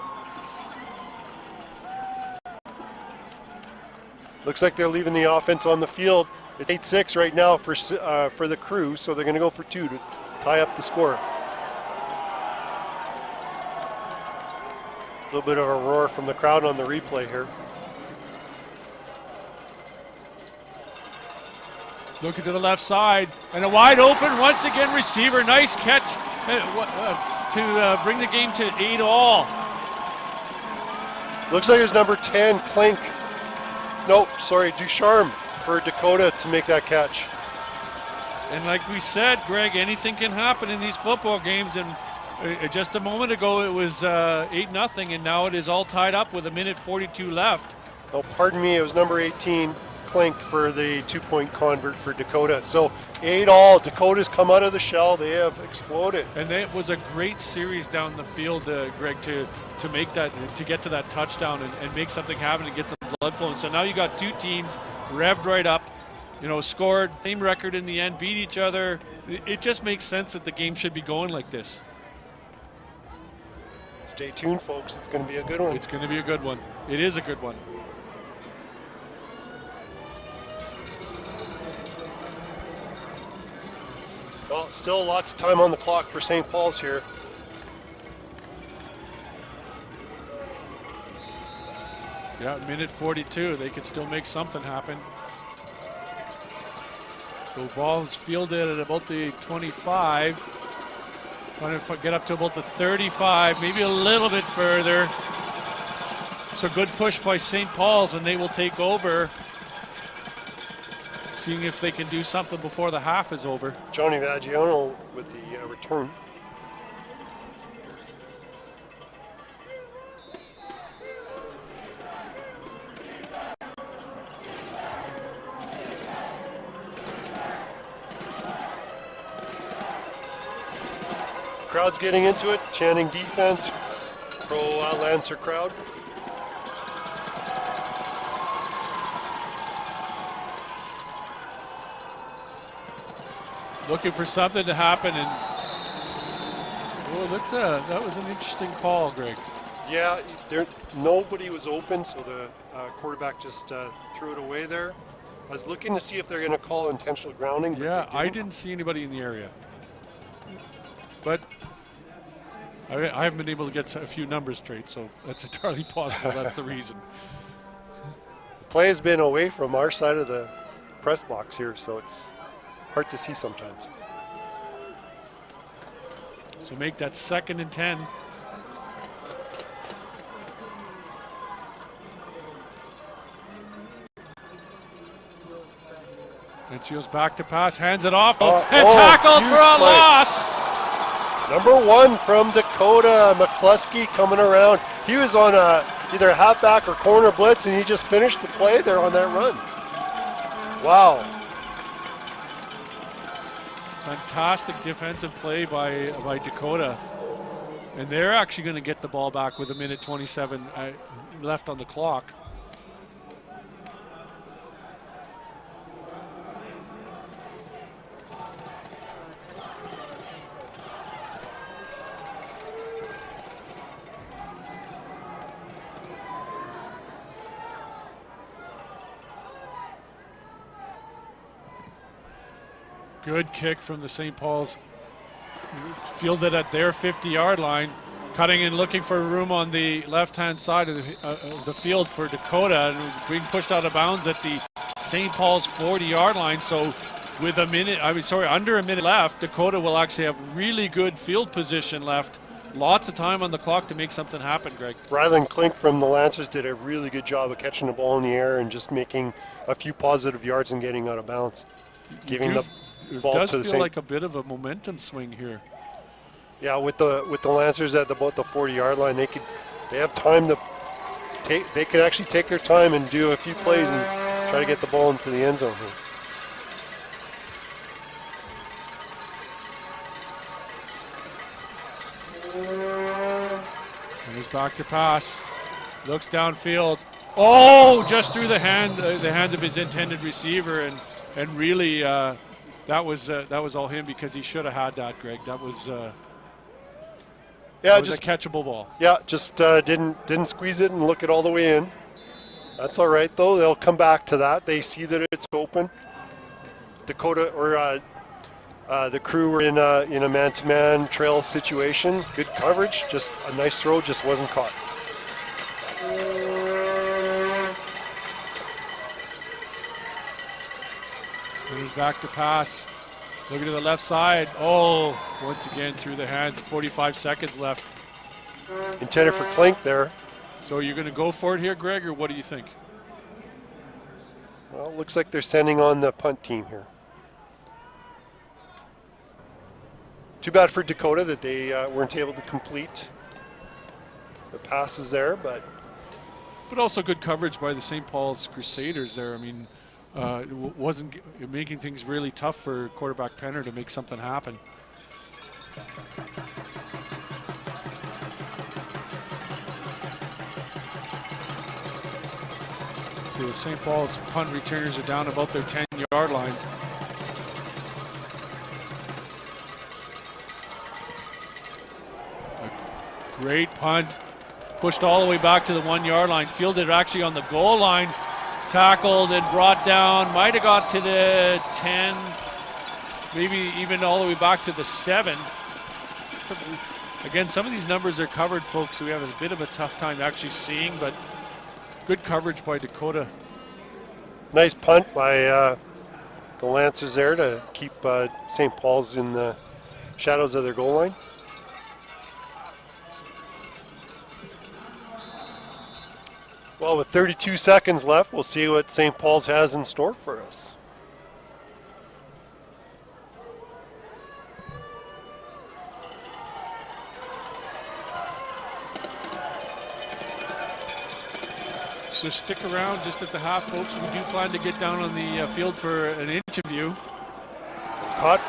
Looks like they're leaving the offense on the field. It's 8-6 right now for the Crew, so they're going to go for 2 to tie up the score. A little bit of a roar from the crowd on the replay here. Looking to the left side, and a wide open, once again, receiver. Nice catch to bring the game to 8-all. Looks like it's number 10, Klink. Nope, sorry, Ducharme for Dakota to make that catch. And like we said, Greg, anything can happen in these football games. And just a moment ago, it was 8-0, and now it is all tied up with 1:42 left. Oh, pardon me, it was number 18, Klink, for the 2-point convert for Dakota. So 8-all. Dakota's come out of the shell. They have exploded. And it was a great series down the field, Greg, to make that, to get to that touchdown and make something happen and get some blood flowing. So now you got 2 teams revved right up, scored, same record in the end, beat each other. It just makes sense that the game should be going like this. Stay tuned, folks. It's going to be a good one. It's going to be a good one. It is a good one. Well, still lots of time on the clock for St. Paul's here. Yeah, 1:42. They could still make something happen. So ball is fielded at about the 25. Trying to get up to about the 35, maybe a little bit further. So good push by St. Paul's, and they will take over. Seeing if they can do something before the half is over. Johnny Vaggiano with the return. Crowd's getting into it, chanting defense, pro Lancer crowd. Looking for something to happen, and that was an interesting call, Greg. Yeah, nobody was open, so the quarterback just threw it away there. I was looking to see if they're going to call intentional grounding. But yeah, I didn't see anybody in the area, but I haven't been able to get a few numbers straight, so that's entirely possible. That's the reason. The play has been away from our side of the press box here, so it's hard to see sometimes. So make that 2nd and 10. Encio's back to pass, hands it off, and tackled for a loss. Number 1 from Dakota, McCluskey coming around. He was on either a halfback or corner blitz, and he just finished the play there on that run. Wow. Fantastic defensive play by Dakota. And they're actually going to get the ball back with 1:27 left on the clock. Good kick from the St. Paul's. Fielded at their 50-yard line. Cutting and looking for room on the left-hand side of the field for Dakota. And being pushed out of bounds at the St. Paul's 40-yard line. So with under a minute left, Dakota will actually have really good field position left. Lots of time on the clock to make something happen, Greg. Riel and Klink from the Lancers did a really good job of catching the ball in the air and just making a few positive yards and getting out of bounds. Giving the ball to the It does feel like a bit of a momentum swing here. Yeah, with the Lancers at about the 40-yard line, they have time to they could actually take their time and do a few plays and try to get the ball into the end zone here. And he's back to pass. Looks downfield. Oh, just through the hands of his intended receiver, and really that was all him, because he should have had that, Greg. That was a catchable ball. Yeah, just didn't squeeze it and look it all the way in. That's all right though. They'll come back to that. They see that it's open. Dakota or the Crew were in a man-to-man trail situation. Good coverage. Just a nice throw. Just wasn't caught. And he's back to pass. Looking to the left side. Oh, once again through the hands. 45 seconds left. Intended for Klink there. So you're going to go for it here, Greg, or what do you think? Well, it looks like they're sending on the punt team here. Too bad for Dakota that they weren't able to complete the passes there, but also good coverage by the St. Paul's Crusaders there. I mean, it wasn't making things really tough for quarterback Penner to make something happen. See, the St. Paul's punt returners are down about their 10-yard line. A great punt. Pushed all the way back to the 1-yard line. Fielded actually on the goal line. Tackled and brought down. Might have got to the 10. Maybe even all the way back to the 7. Again, some of these numbers are covered, folks, so we have a bit of a tough time actually seeing, but good coverage by Dakota. nice punt by the Lancers there to keep St. Paul's in the shadows of their goal line. Well, with 32 seconds left, we'll see what St. Paul's has in store for us. So stick around just at the half, folks. We do plan to get down on the field for an interview. Caught.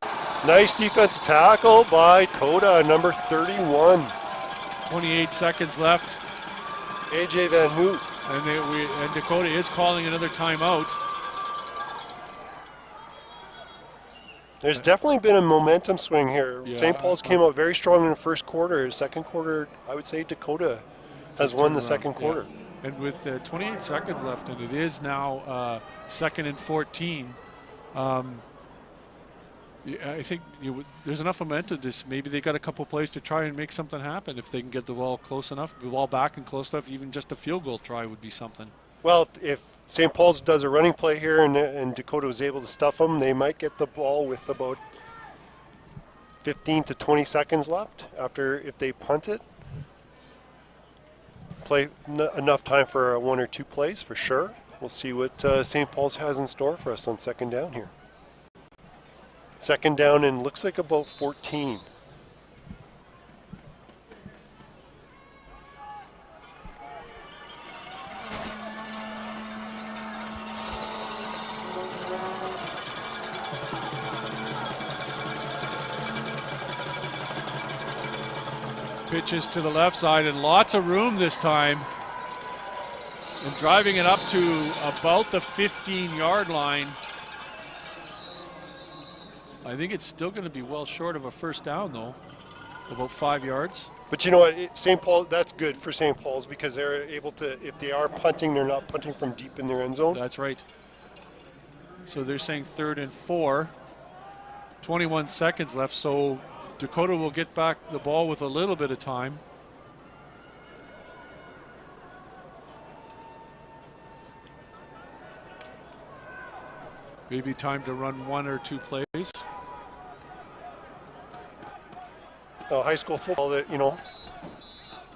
Nice defensive tackle by Dakota, number 31. 28 seconds left. AJ Van Hoot. And Dakota is calling another timeout. There's definitely been a momentum swing here. Yeah, St. Paul's came out very strong in the first quarter. Second quarter, I would say Dakota has won the second quarter. Yeah. And with 28 seconds left, and it is now 2nd and 14. I think there's enough momentum. Maybe they got a couple plays to try and make something happen. If they can get the ball close enough, the ball back and close enough, even just a field goal try would be something. Well, if St. Paul's does a running play here and Dakota was able to stuff them, they might get the ball with about 15 to 20 seconds left after if they punt it. Play enough time for one or two plays for sure. We'll see what St. Paul's has in store for us on second down here. Second down and looks like about 14. Pitches to the left side and lots of room this time. And driving it up to about the 15-yard line. I think it's still going to be well short of a first down, though, about 5 yards. But you know what, St. Paul, that's good for St. Paul's because they're able to, if they are punting, they're not punting from deep in their end zone. That's right. So they're saying 3rd and 4. 21 seconds left, so Dakota will get back the ball with a little bit of time. Maybe time to run 1 or 2 plays. High school football, that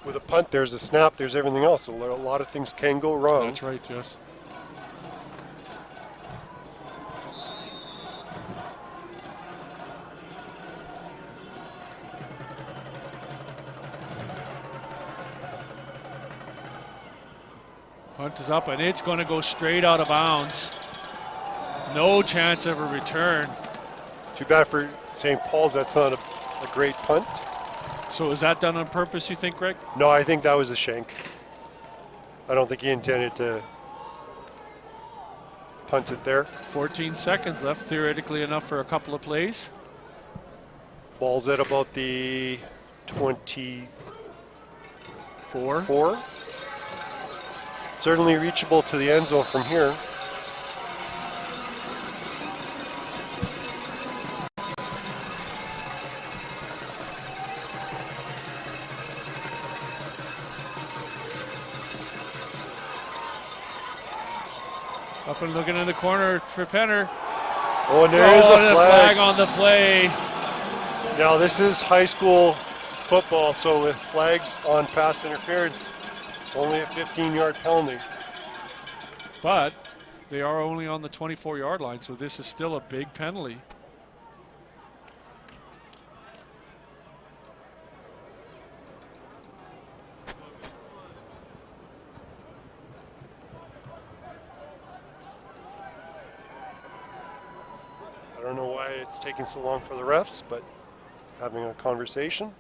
with a punt, there's a snap, there's everything else. A lot of things can go wrong. That's right, Jess. Punt is up, and it's going to go straight out of bounds. No chance of a return. Too bad for St. Paul's. That's not a great punt. So is that done on purpose, you think, Greg? No, I think that was a shank. I don't think he intended to punt it there. 14 seconds left, theoretically enough for a couple of plays. Ball's at about the 24. Certainly reachable to the end zone from here. Up and looking in the corner for Penner. Oh, and there is a flag on the play. Now this is high school football, so with flags on pass interference, it's only a 15-yard penalty. But they are only on the 24-yard line, so this is still a big penalty. I don't know why it's taking so long for the refs, but having a conversation.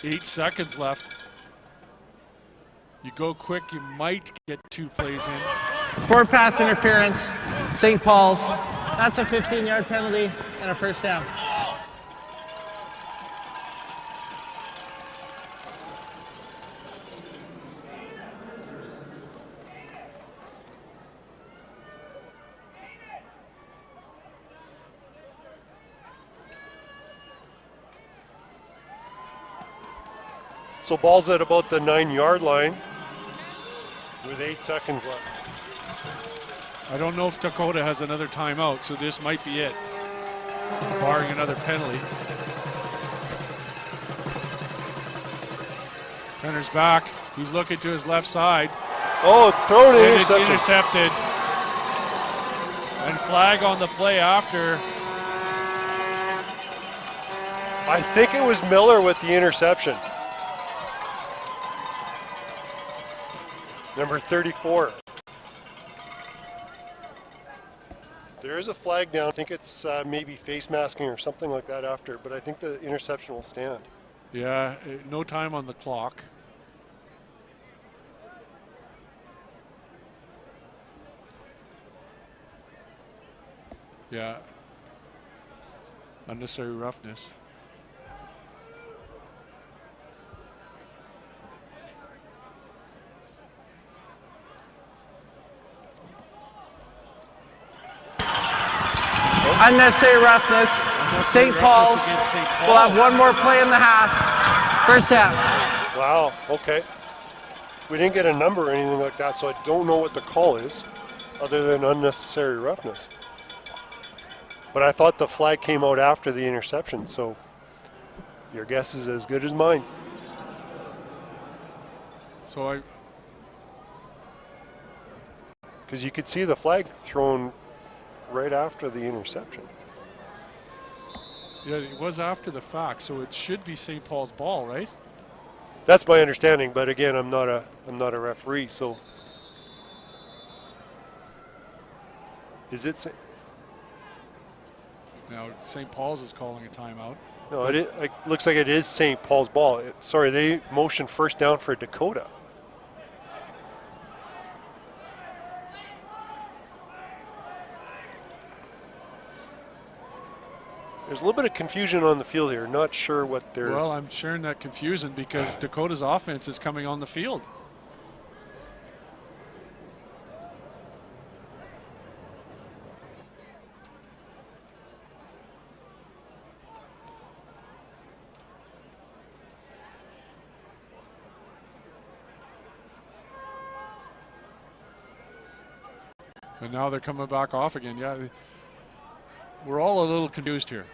Eight seconds left. You go quick, you might get 2 plays in. For pass interference, St. Paul's. That's a 15-yard penalty and a first down. So ball's at about the 9-yard line with 8 seconds left. I don't know if Dakota has another timeout, so this might be it, barring another penalty. Penner's back. He's looking to his left side. Oh, thrown And interception. it's intercepted. And flag on the play after. I think it was Miller with the interception. Number 34. There is a flag down. I think it's maybe face masking or something like that after, but I think the interception will stand. Yeah, no time on the clock. Yeah. Unnecessary roughness. Unnecessary roughness. St. Paul's will have 1 more play in the half. First down. Wow, okay. We didn't get a number or anything like that, so I don't know what the call is other than unnecessary roughness. But I thought the flag came out after the interception, so your guess is as good as mine. So Because you could see the flag thrown right after the interception. yeah, it was after the fact, so it should be St. Paul's ball, right? That's my understanding, but again, I'm not a referee, so is it? Now St. Paul's is calling a timeout. No, it looks like it is St. Paul's ball. Sorry, they motioned first down for Dakota. There's a little bit of confusion on the field here. Not sure what they're... Well, I'm sharing that confusion because Dakota's offense is coming on the field. And now they're coming back off again. Yeah, we're all a little confused here.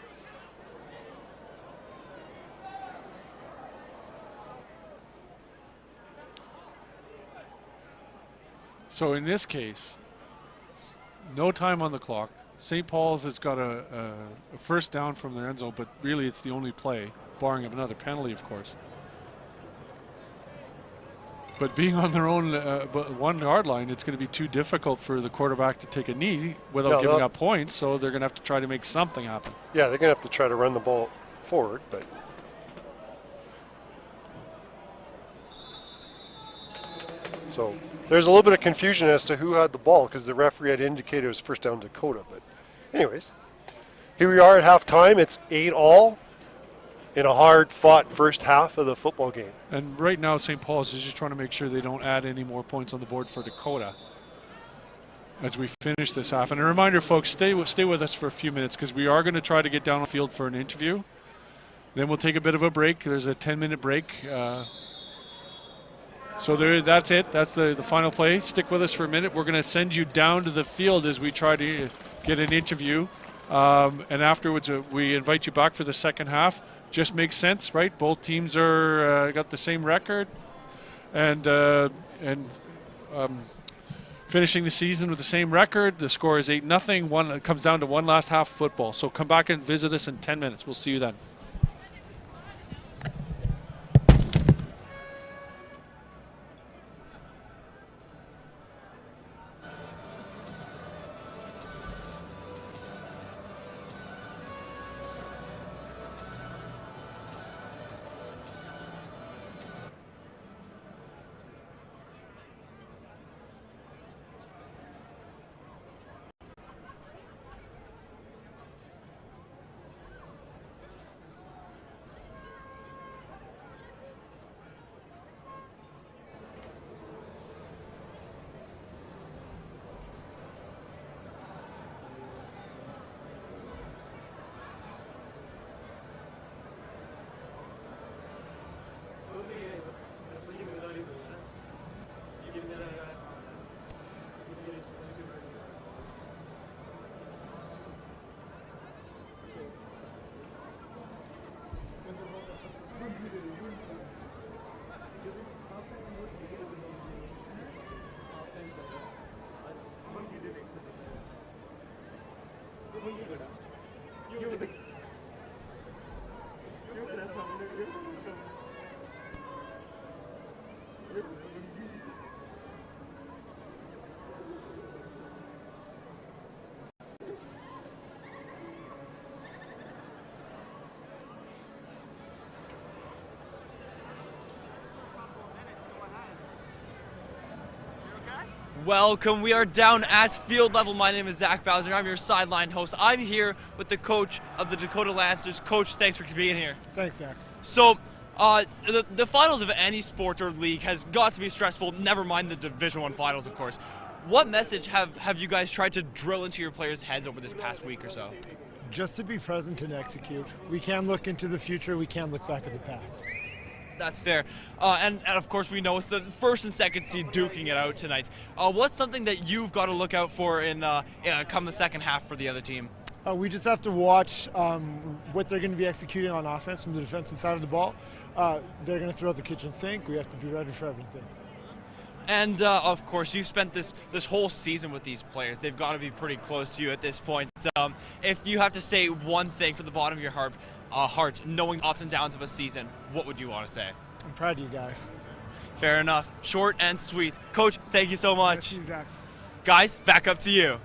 So in this case, no time on the clock. St. Paul's has got a first down from their end zone, but really it's the only play, barring of another penalty, of course. But being on their own 1 yard line, it's going to be too difficult for the quarterback to take a knee without giving up points, so they're going to have to try to make something happen. Yeah, they're going to have to try to run the ball forward, but so there's a little bit of confusion as to who had the ball because the referee had indicated it was first down Dakota. But anyways, here we are at halftime. It's 8-all in a hard-fought first half of the football game. And right now, St. Paul's is just trying to make sure they don't add any more points on the board for Dakota as we finish this half. And a reminder, folks, stay with us for a few minutes because we are going to try to get down the field for an interview. Then we'll take a bit of a break. There's a 10-minute break. So that's it. That's the final play. Stick with us for a minute. We're going to send you down to the field as we try to get an interview. And afterwards, we invite you back for the second half. Just makes sense, right? Both teams are got the same record, and finishing the season with the same record. The score is 8-0. It comes down to one last half of football. So come back and visit us in 10 minutes. We'll see you then. Welcome. We are down at field level. My name is Zach Bowser. I'm your sideline host. I'm here with the coach of the Dakota Lancers. Coach, thanks for being here. Thanks, Zach. So, the finals of any sport or league has got to be stressful, never mind the Division I finals, of course. What message have you guys tried to drill into your players' heads over this past week or so? Just to be present and execute. We can look into the future, we can't look back at the past. That's fair. And of course, we know it's the first and second seed duking it out tonight. What's something that you've got to look out for in come the second half for the other team? We just have to watch what they're going to be executing on offense from the defensive side of the ball. They're going to throw out the kitchen sink. We have to be ready for everything. And of course, you've spent this whole season with these players. They've got to be pretty close to you at this point. If you have to say one thing from the bottom of your heart, knowing the ups and downs of a season, what would you want to say? I'm proud of you guys. Fair enough. Short and sweet. Coach, thank you so much. Yes, Zach. Guys, back up to you.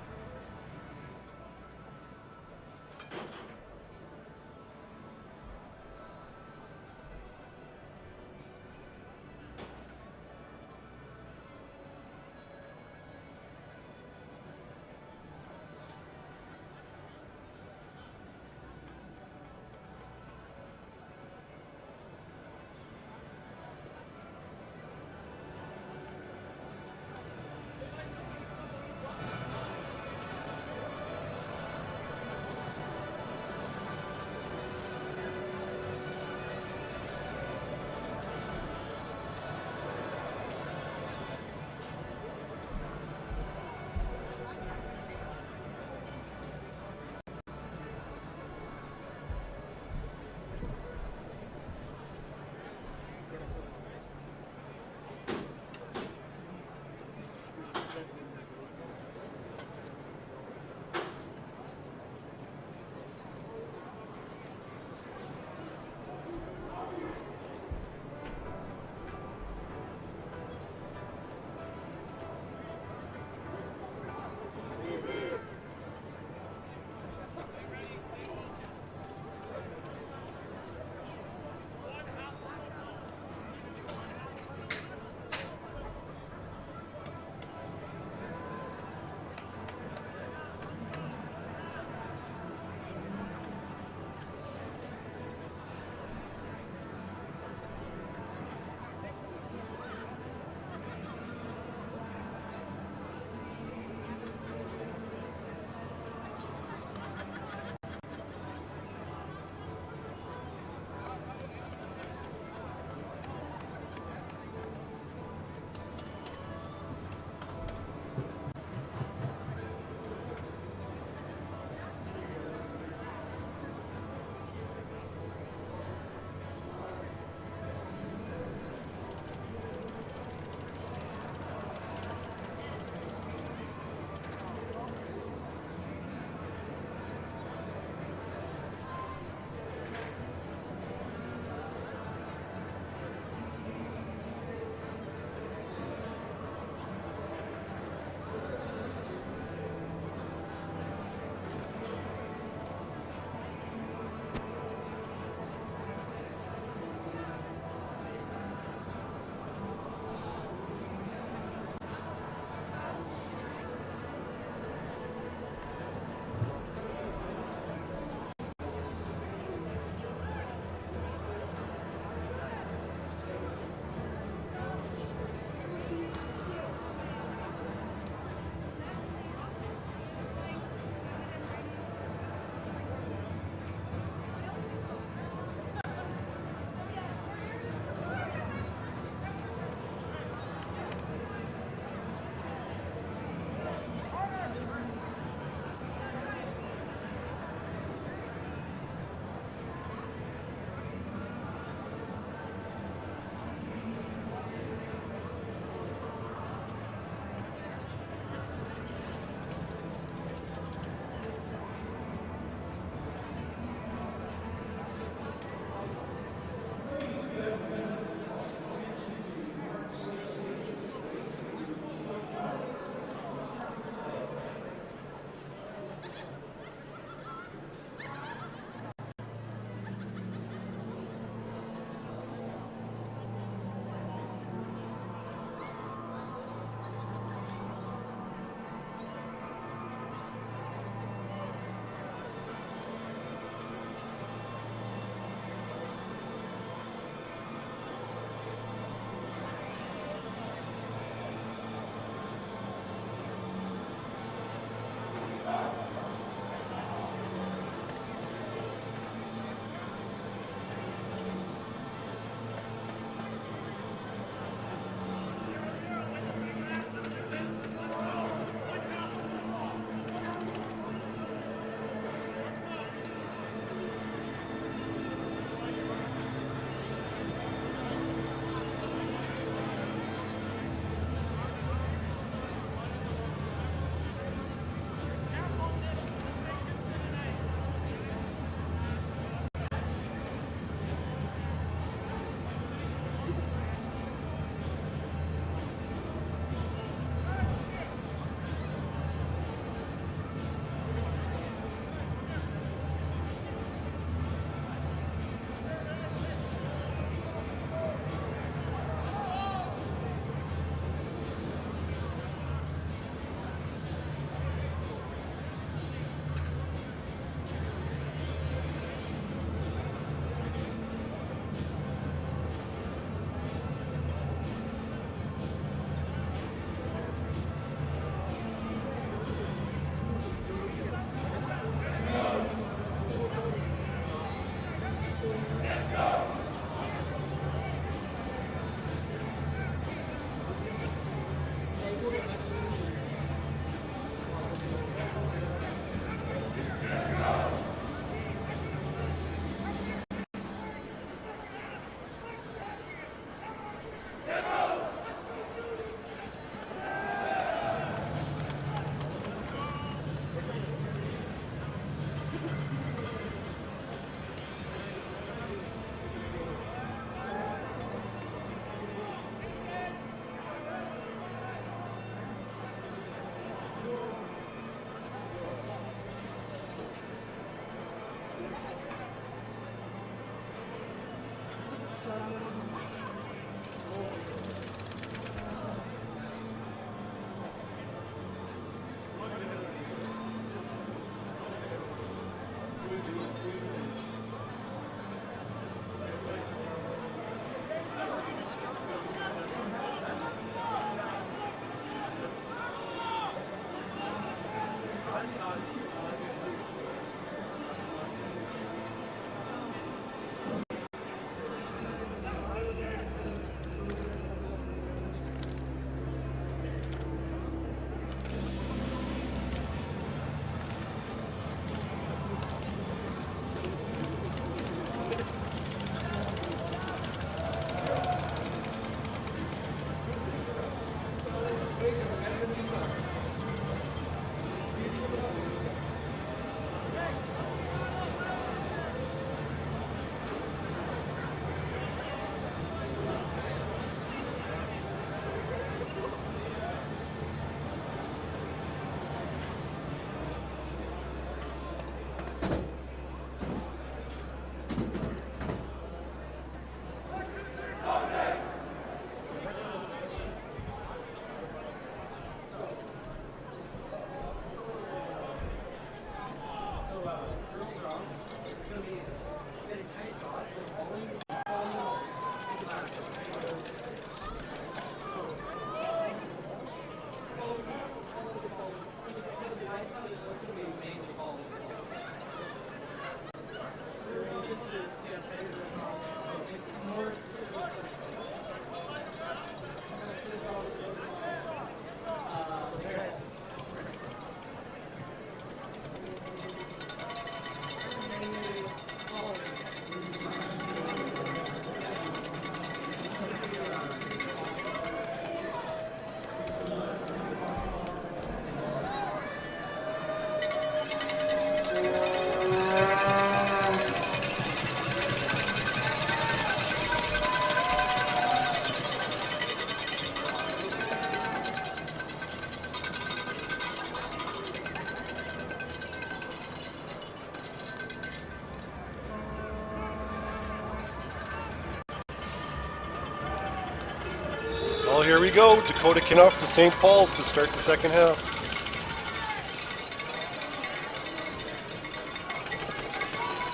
Well, here we go. Dakota kickoff to St. Paul's to start the second half.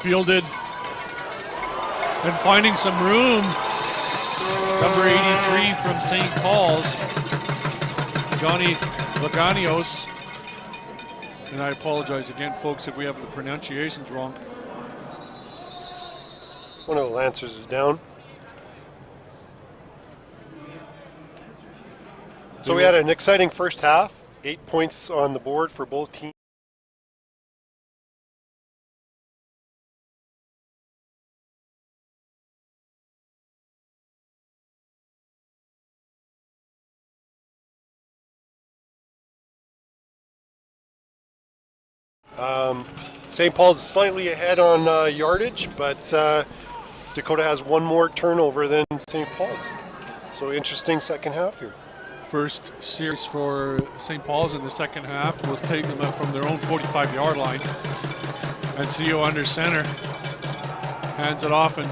Fielded and finding some room. Number 83 from St. Paul's, Johnny Laganios. And I apologize again, folks, if we have the pronunciations wrong. One of the Lancers is down. So we had an exciting first half. 8 points on the board for both teams. St. Paul's is slightly ahead on yardage, but Dakota has one more turnover than St. Paul's. So interesting second half here. First series for St. Paul's in the second half was taking them up from their own 45-yard line. And CEO under center hands it off and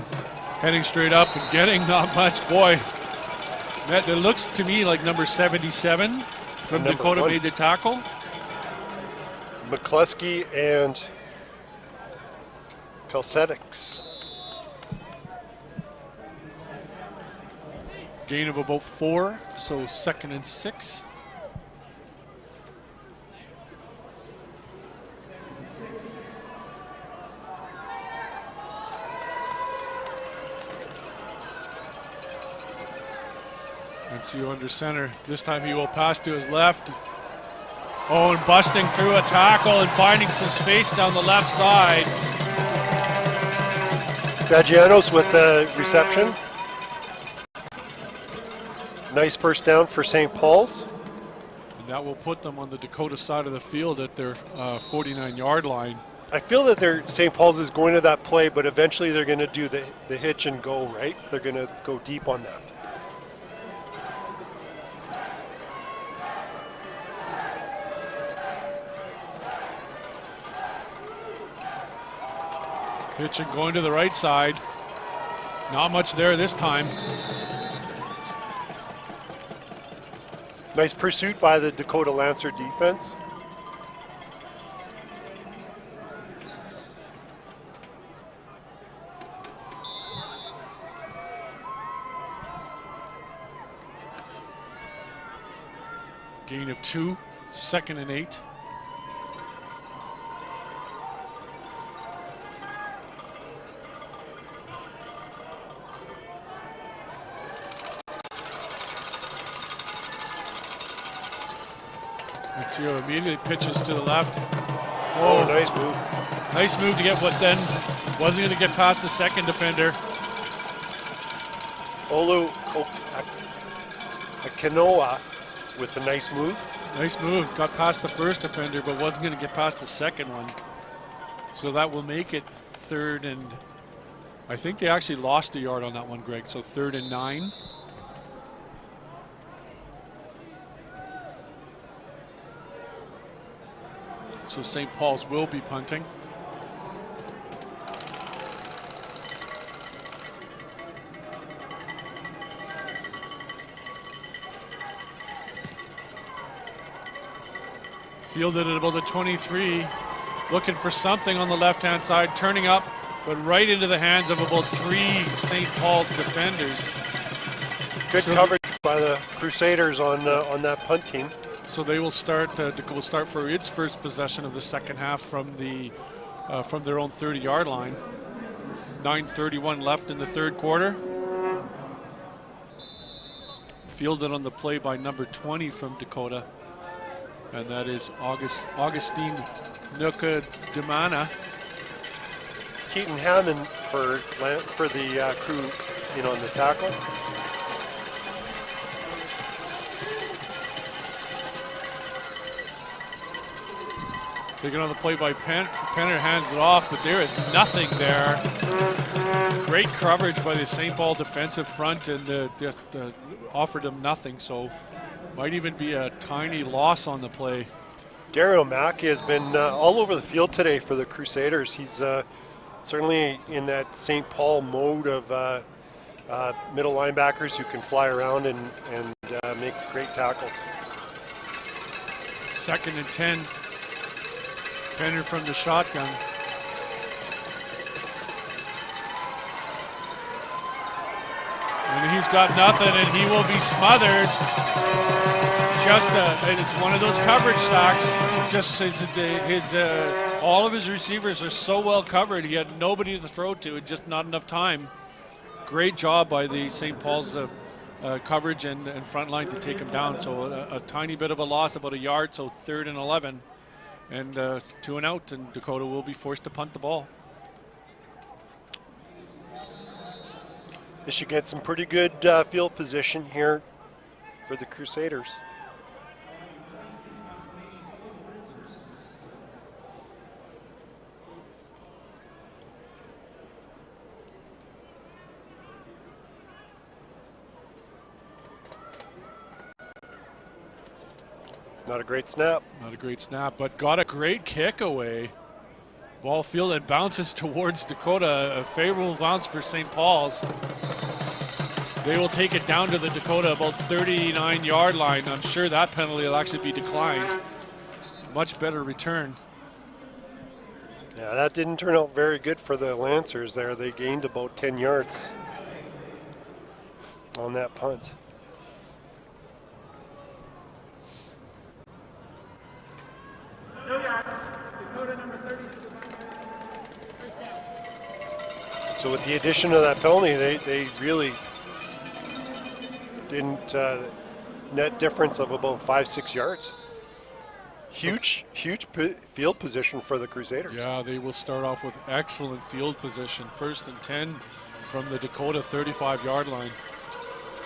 heading straight up and getting not much. Boy, that it looks to me like number 77 from Dakota made the tackle. McCluskey and Kalsetics. Gain of about 4, so 2nd and 6. And CEO under center. This time he will pass to his left. Oh, and busting through a tackle and finding some space down the left side. Gagianos with the reception. Nice first down for St. Paul's. And that will put them on the Dakota side of the field at their 49-yard line. I feel that St. Paul's is going to that play, but eventually they're going to do the hitch and go, right? They're going to go deep on that. Pitch and going to the right side. Not much there this time. Nice pursuit by the Dakota Lancer defense. Gain of 2, 2nd and 8. Ancio immediately pitches to the left. Oh, nice move. Nice move to get what then wasn't going to get past the second defender. Olu Akinoa with a nice move. Nice move. Got past the first defender, but wasn't going to get past the second one. So that will make it 3rd and, I think they actually lost a yard on that one, Greg. So 3rd and 9. So St. Paul's will be punting. Fielded at about the 23, looking for something on the left-hand side, turning up, but right into the hands of about 3 St. Paul's defenders. Good coverage by the Crusaders on that punt team. So they will start. Dakota will start for its first possession of the second half from their own 30-yard line. 9:31 left in the 3rd quarter. Fielded on the play by number 20 from Dakota, and that is Augustine Nuka-Dimana. Keaton Hammond for the crew, on the tackle. Taking on the play by Penner, hands it off, but there is nothing there. Great coverage by the St. Paul defensive front, and just offered them nothing, so might even be a tiny loss on the play. Daryl Mackey has been all over the field today for the Crusaders. He's certainly in that St. Paul mode of middle linebackers who can fly around and make great tackles. 2nd and 10. Penner from the shotgun. And he's got nothing, and he will be smothered. It's one of those coverage sacks. Just all of his receivers are so well covered. He had nobody to throw to, and just not enough time. Great job by the St. Paul's coverage and front line to take him down. So a tiny bit of a loss, about a yard. So 3rd and 11. And 2 and out, and Dakota will be forced to punt the ball. They should get some pretty good field position here for the Crusaders. Not a great snap. Not a great snap, but got a great kick away. Ball fielded, bounces towards Dakota. A favorable bounce for St. Paul's. They will take it down to the Dakota about 39-yard line. I'm sure that penalty will actually be declined. Much better return. Yeah, that didn't turn out very good for the Lancers there. They gained about 10 yards on that punt. So with the addition of that penalty, they really didn't net difference of about 5-6 yards. Huge field position for the Crusaders. Yeah, they will start off with excellent field position. 1st and 10 from the Dakota 35-yard line.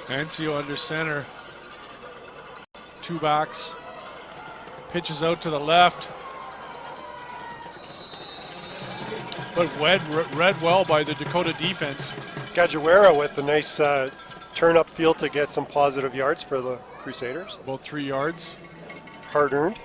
Ancio under center. 2 backs. Pitches out to the left. But read well by the Dakota defense. Gajuera with a nice turn up field to get some positive yards for the Crusaders. About 3 yards. Hard earned.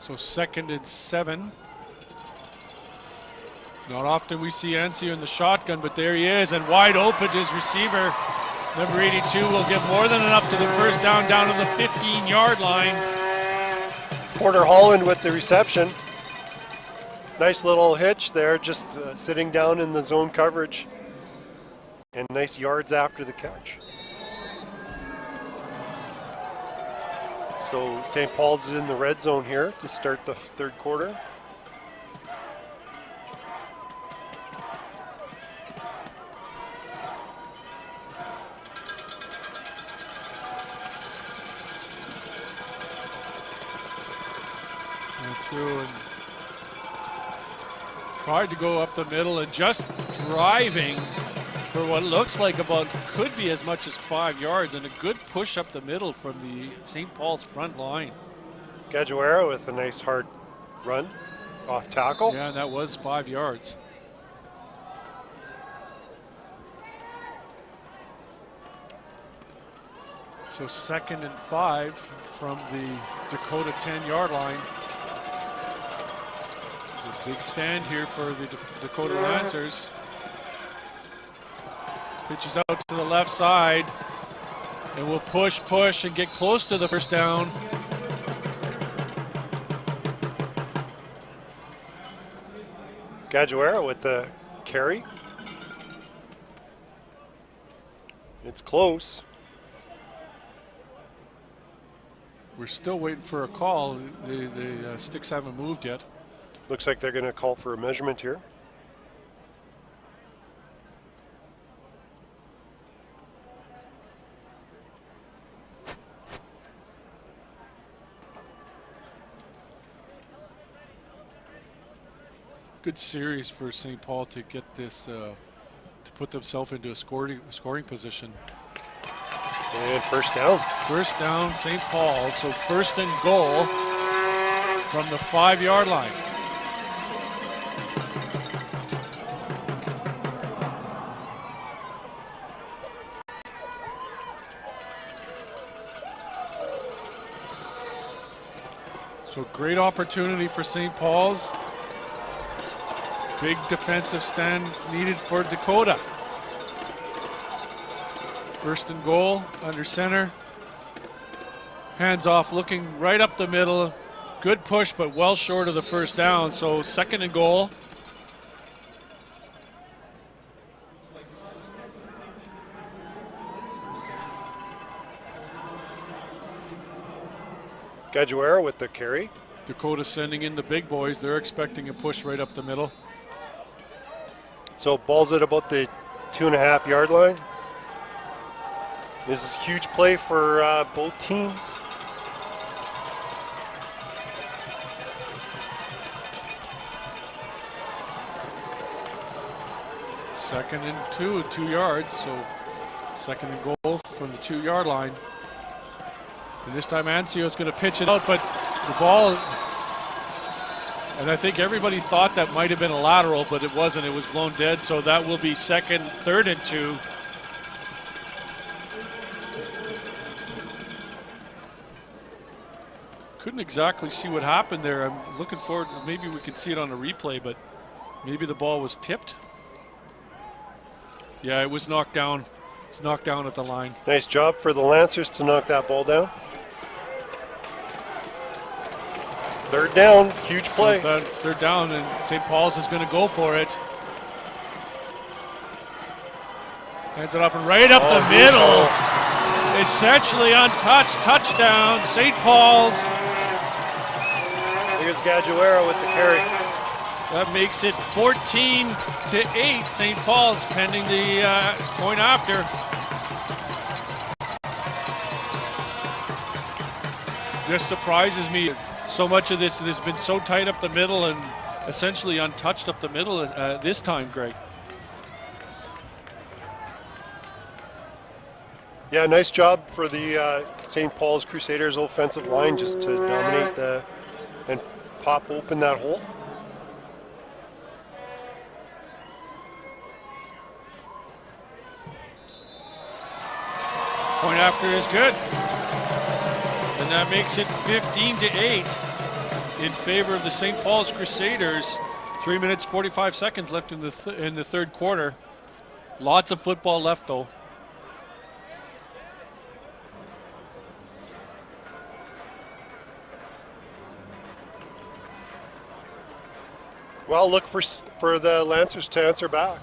So 2nd and 7. Not often we see Ancio in the shotgun, but there he is, and wide open. His receiver, number 82, will get more than enough to the first down to the 15-yard line. Porter Holland with the reception. Nice little hitch there, just sitting down in the zone coverage. And nice yards after the catch. So St. Paul's is in the red zone here to start the third quarter. And tried to go up the middle and just driving for what looks like could be as much as 5 yards, and a good push up the middle from the St. Paul's front line. Gajuera with a nice hard run off tackle. Yeah, and that was 5 yards. So 2nd and 5 from the Dakota 10-yard line. A big stand here for the Dakota Lancers. Pitches out to the left side, and will push, and get close to the first down. Gajuera with the carry. It's close. We're still waiting for a call. The sticks haven't moved yet. Looks like they're going to call for a measurement here. Good series for St. Paul to get this, to put themselves into a scoring position. And first down. First down, St. Paul. So 1st and goal from the 5-yard line. So great opportunity for St. Paul's. Big defensive stand needed for Dakota. 1st and goal under center. Hands off, looking right up the middle. Good push, but well short of the first down. So 2nd and goal. Gajuera with the carry. Dakota sending in the big boys. They're expecting a push right up the middle. So ball's at about the 2.5-yard line. This is a huge play for both teams. Second and 2 yards. So 2nd and goal from the 2-yard line. And this time Ancio is going to pitch it out, but the ball, and I think everybody thought that might have been a lateral, but it wasn't. It was blown dead, so that will be 3rd and 2. Couldn't exactly see what happened there. I'm looking forward, maybe we can see it on a replay, but maybe the ball was tipped. Yeah, it was knocked down. It's knocked down at the line. Nice job for the Lancers to knock that ball down. 3rd down, huge play. So 3rd down, and St. Paul's is going to go for it. Hands it up and right up the middle. Essentially untouched. Touchdown, St. Paul's. Here's Gajuera with the carry. That makes it 14-8. St. Paul's pending the point after. Just surprises me. So much of this has been so tight up the middle and essentially untouched up the middle this time, Greg. Yeah, nice job for the St. Paul's Crusaders offensive line just to dominate and pop open that hole. Point after is good. And that makes it 15-8 in favor of the St. Paul's Crusaders. 3 minutes, 45 seconds left in the third quarter. Lots of football left, though. Well, look for the Lancers to answer back.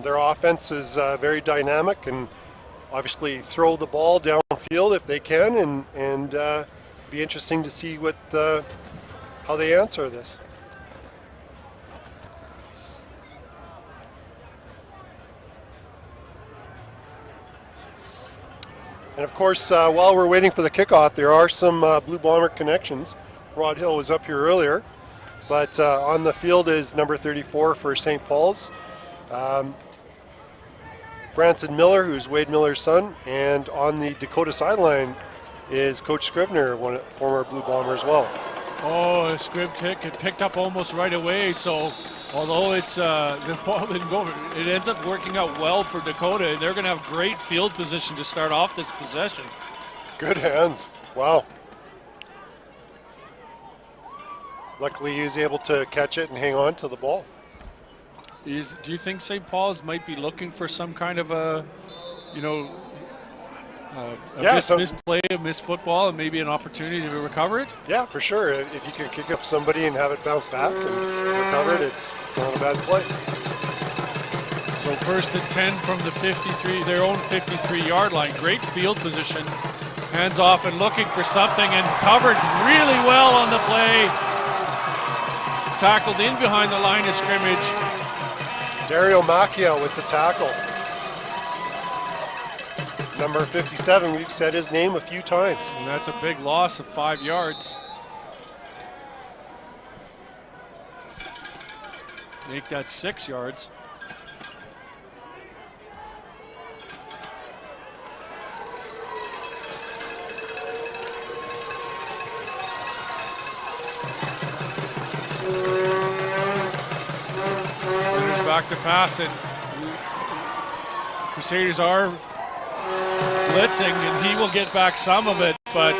Their offense is very dynamic, and obviously throw the ball downfield if they can, and be interesting to see what how they answer this. And of course, while we're waiting for the kickoff, there are some Blue Bomber connections. Rod Hill was up here earlier, but on the field is number 34 for St. Paul's, Branson Miller, who's Wade Miller's son, and on the Dakota sideline is Coach Scribner, former Blue Bomber as well. Oh, a scrib kick, it picked up almost right away, so although it's the ball didn't go, it ends up working out well for Dakota, and they're going to have great field position to start off this possession. Good hands. Wow. Luckily, he was able to catch it and hang on to the ball. Do you think St. Paul's might be looking for some kind of a, misplay, a missed football, and maybe an opportunity to recover it? Yeah, for sure. If you can kick up somebody and have it bounce back and recover it, it's not a bad play. So 1st and 10 from the 53, their own 53-yard line. Great field position. Hands off and looking for something, and covered really well on the play. Tackled in behind the line of scrimmage. Dario Macchia with the tackle. Number 57, we've said his name a few times. And that's a big loss of 5 yards. Make that 6 yards. Back to pass it. Crusaders are blitzing, and he will get back some of it, but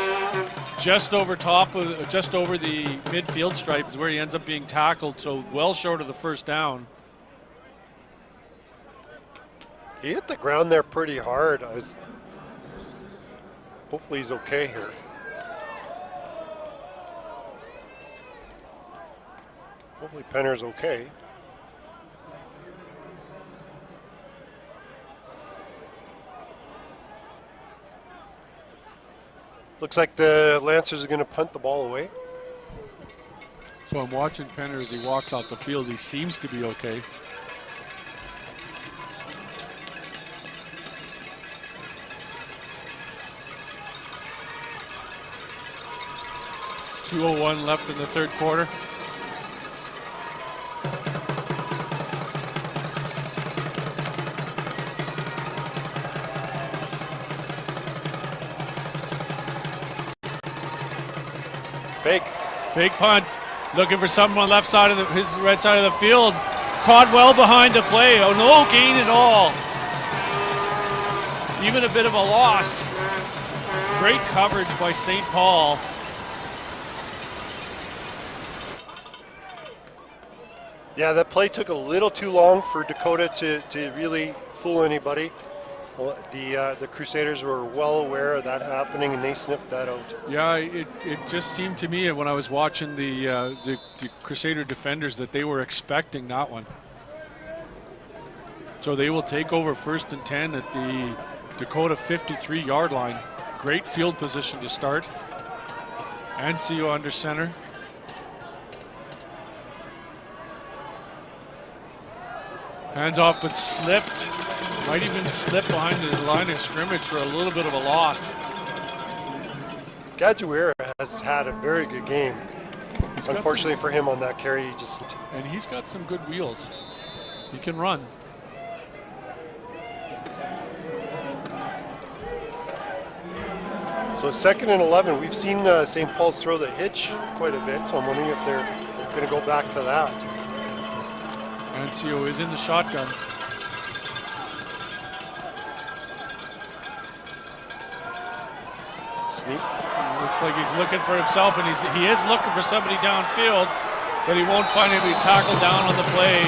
just over the midfield stripe is where he ends up being tackled, so well short of the first down. He hit the ground there pretty hard. Hopefully he's okay here. Hopefully Penner's okay. Looks like the Lancers are going to punt the ball away. So I'm watching Penner as he walks off the field. He seems to be okay. .201 left in the third quarter. Fake punt, looking for someone left side of his right side of the field. Caught well behind the play. Oh, no gain at all. Even a bit of a loss. Great coverage by St. Paul. Yeah, that play took a little too long for Dakota to really fool anybody. Well, the Crusaders were well aware of that happening, and they sniffed that out. Yeah, it just seemed to me when I was watching the Crusader defenders that they were expecting that one. So they will take over 1st and 10 at the Dakota 53-yard line. Great field position to start. Ancio under center. Hands off, but slipped. Might even slip behind the line of scrimmage for a little bit of a loss. Gajuera has had a very good game. Unfortunately for him on that carry, he just... And he's got some good wheels. He can run. So 2nd and 11. We've seen St. Paul's throw the hitch quite a bit, so I'm wondering if they're going to go back to that. Ancio is in the shotgun. Sneak. Looks like he's looking for himself, and he is looking for somebody downfield. But he won't find it. We tackled down on the play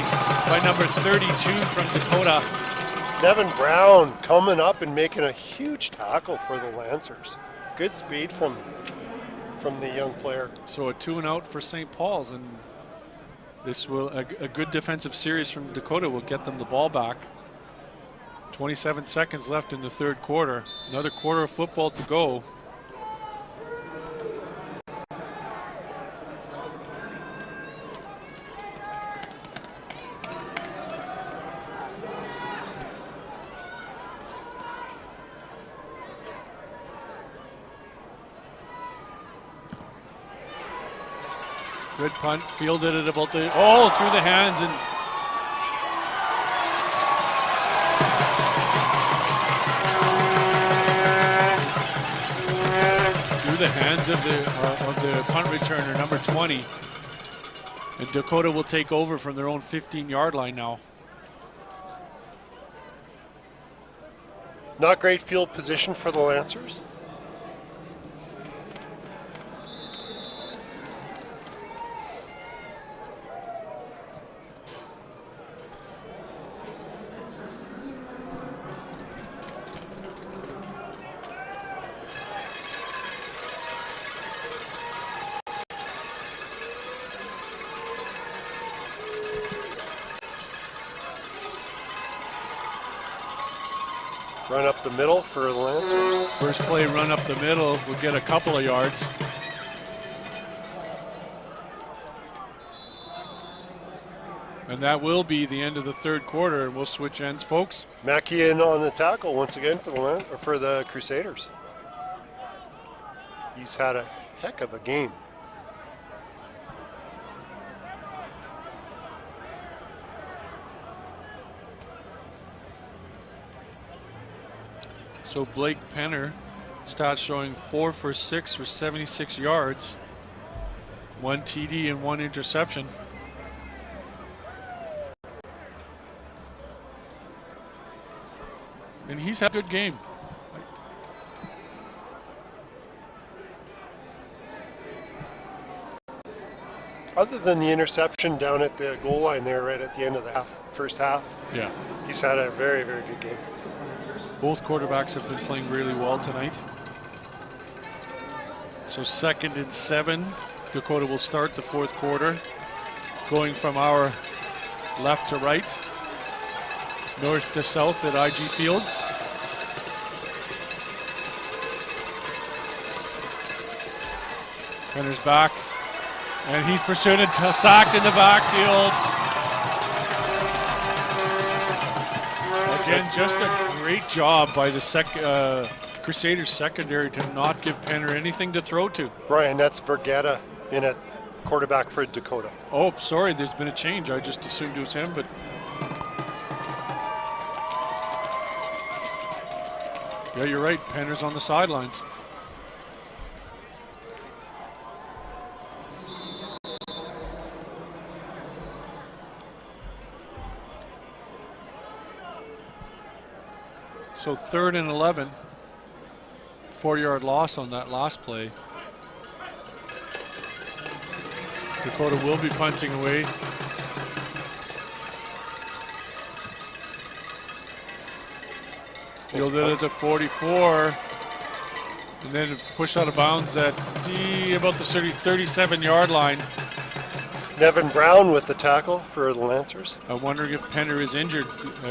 by number 32 from Dakota. Devin Brown coming up and making a huge tackle for the Lancers. Good speed from the young player. So a 2 and out for St. Paul's, and this will a good defensive series from Dakota will get them the ball back. 27 seconds left in the third quarter. Another quarter of football to go. Good punt, fielded it about the, through the hands, and through the hands of the punt returner, number 20. And Dakota will take over from their own 15-yard line now. Not great field position for the Lancers. Run up the middle for the Lancers. First play, run up the middle, will get a couple of yards. And that will be the end of the third quarter, and we'll switch ends, folks. Mackey in on the tackle once again for the Crusaders. He's had a heck of a game. So Blake Penner, stats showing 4 for 6 for 76 yards, 1 TD and 1 interception. And he's had a good game. Other than the interception down at the goal line there right at the end of the first half, Yeah. he's had a very, very good game. Both quarterbacks have been playing really well tonight. So 2nd and 7. Dakota will start the fourth quarter, going from our left to right, north to south at IG Field. Penner's back, and he's pursued and sacked in the backfield. Again, just a great job by the Crusaders secondary to not give Penner anything to throw to. Brian, that's Vergetta in at quarterback for Dakota. Oh, sorry, there's been a change. I just assumed it was him, but yeah, you're right. Penner's on the sidelines. So 3rd and 11, 4-yard loss on that last play. Dakota will be punting away. Fielded at the 44, and then pushed out of bounds at about the 37-yard line. Nevin Brown with the tackle for the Lancers. I'm wondering if Penner is injured,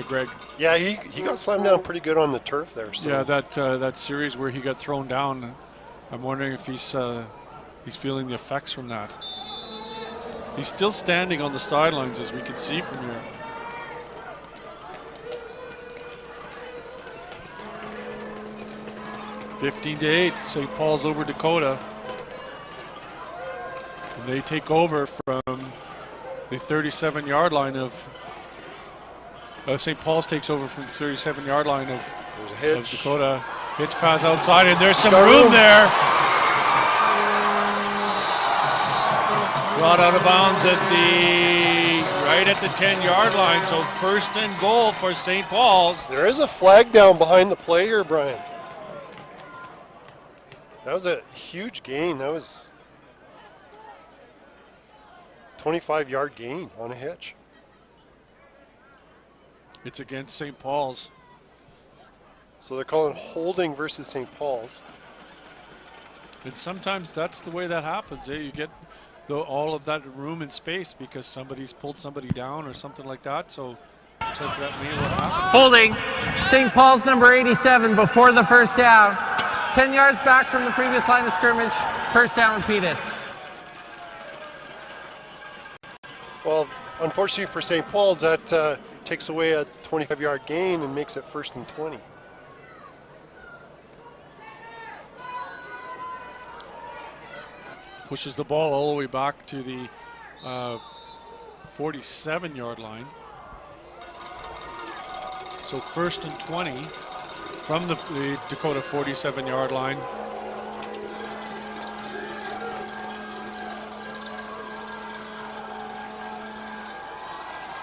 Greg. Yeah, he got slammed down pretty good on the turf there. So. Yeah, that series where he got thrown down, I'm wondering if he's feeling the effects from that. He's still standing on the sidelines, as we can see from here. (15-8), St. Paul's over Dakota. And they take over from the 37-yard line of St. Paul's takes over from the 37-yard line of Dakota. Hitch pass outside, and there's some room there. Brought out of bounds right at the 10-yard line. So 1st and goal for St. Paul's. There is a flag down behind the play here, Brian. That was a huge gain. That was 25-yard gain on a hitch. It's against St. Paul's. So they're calling holding versus St. Paul's. And sometimes that's the way that happens. You get all of that room and space because somebody's pulled somebody down or something like that. So looks like that may have happened. Holding. St. Paul's number 87 before the first down. 10 yards back from the previous line of scrimmage. First down repeated. Well, unfortunately for St. Paul's, that takes away a 25-yard gain and makes it 1st and 20. Pushes the ball all the way back to the 47-yard line. So 1st and 20 from the Dakota 47-yard line.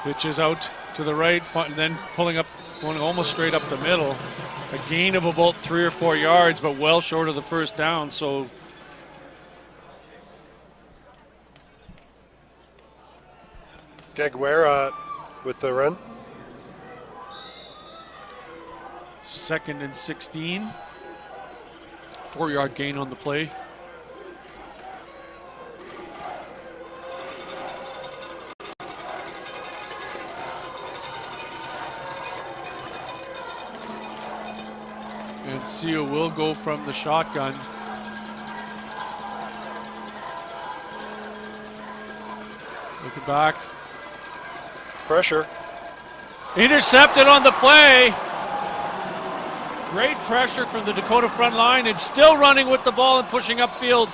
Pitches out to the right, and then pulling up, going almost straight up the middle. A gain of about 3 or 4 yards, but well short of the first down. So Gaguera with the run. 2nd and 16. 4-yard gain on the play. And Sia will go from the shotgun. Looking back. Pressure. Intercepted on the play. Great pressure from the Dakota front line and still running with the ball and pushing upfield.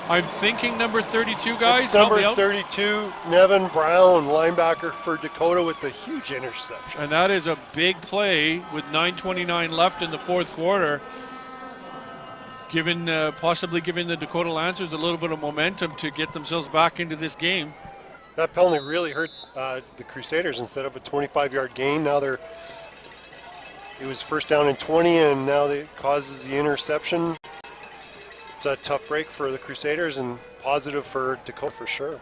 I'm thinking number 32, guys. It's number 32, Nevin Brown, linebacker for Dakota with the huge interception. And that is a big play with 9:29 left in the fourth quarter. Possibly giving the Dakota Lancers a little bit of momentum to get themselves back into this game. That penalty really hurt the Crusaders. Instead of a 25-yard gain, now it was 1st down and 20, and now it causes the interception. It's a tough break for the Crusaders and positive for Dakota for sure.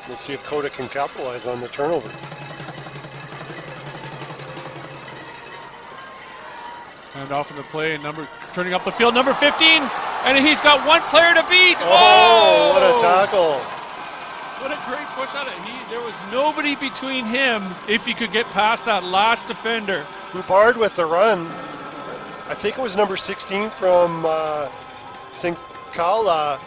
We'll see if Dakota can capitalize on the turnover. And off in the play, turning up the field, number 15, and he's got one player to beat. Oh, what a tackle. What a great push on it. There was nobody between him if he could get past that last defender. Boubard with the run. I think it was number 16 from Sinkala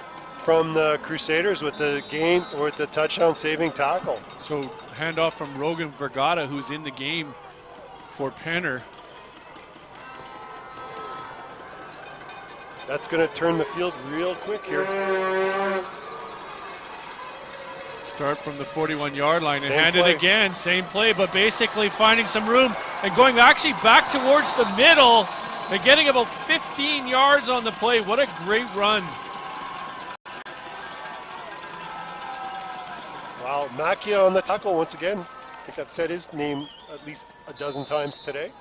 from the Crusaders with the touchdown saving tackle. So handoff from Rogan Vergata, who's in the game for Penner. That's going to turn the field real quick here. Start from the 41-yard line and hand it again. Same play, but basically finding some room and going actually back towards the middle and getting about 15 yards on the play. What a great run. Wow, Macchia on the tackle once again. I think I've said his name at least a dozen times today.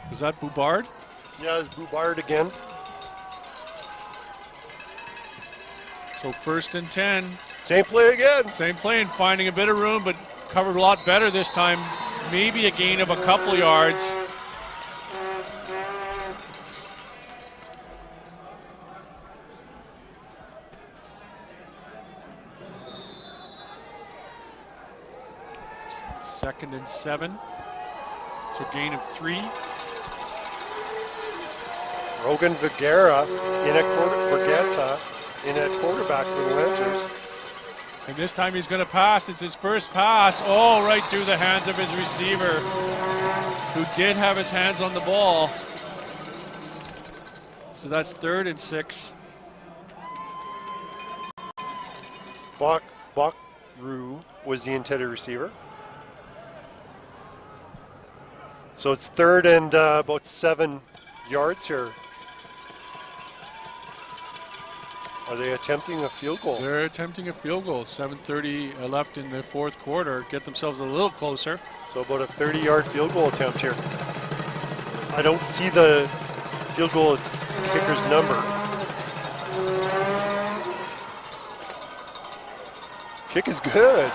Was that Boubard? Yeah, it's Boubard again. So 1st and 10. Same play again. Same play and finding a bit of room, but covered a lot better this time. Maybe a gain of a couple yards. Second and 7. So gain of 3. Rogan Vergara in at quarterback for the Lancers. And this time he's going to pass. It's his first pass. Oh, right through the hands of his receiver, who did have his hands on the ball. So that's 3rd and 6. Bakru was the intended receiver. So it's 3rd and about 7 yards here. Are they attempting a field goal? They're attempting a field goal. 7:30 left in the fourth quarter. Get themselves a little closer. So about a 30-yard field goal attempt here. I don't see the field goal kicker's number. Kick is good.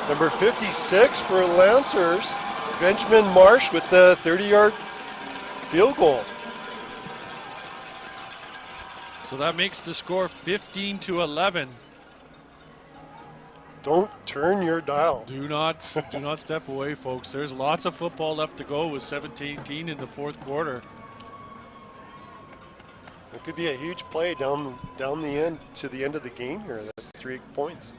Number 56 for Lancers, Benjamin Marsh with the 30-yard field goal. So that makes the score 15-11. Don't turn your dial. Do not step away, folks. There's lots of football left to go with 17-18 in the fourth quarter. It could be a huge play down the end to the end of the game here. That's 3 points.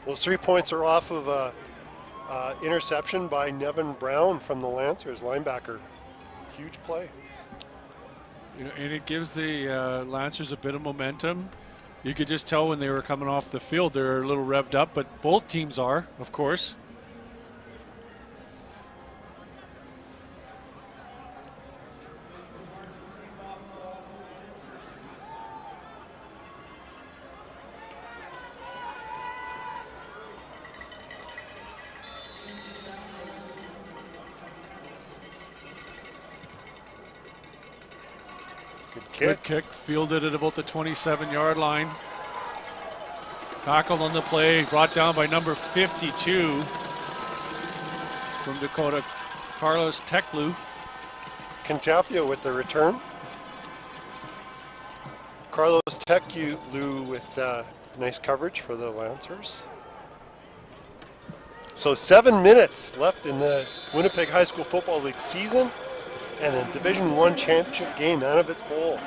Those 3 points are off of a interception by Nevin Brown from the Lancers, linebacker. Huge play. You know, and it gives the Lancers a bit of momentum. You could just tell when they were coming off the field, they're a little revved up, but both teams are, of course. Good kick, fielded at about the 27-yard line. Tackled on the play, brought down by number 52 from Dakota, Carlos Teklu. Cantafio with the return. Carlos Teklu with nice coverage for the Lancers. So 7 minutes left in the Winnipeg High School Football League season, and a Division I championship game out of its bowl.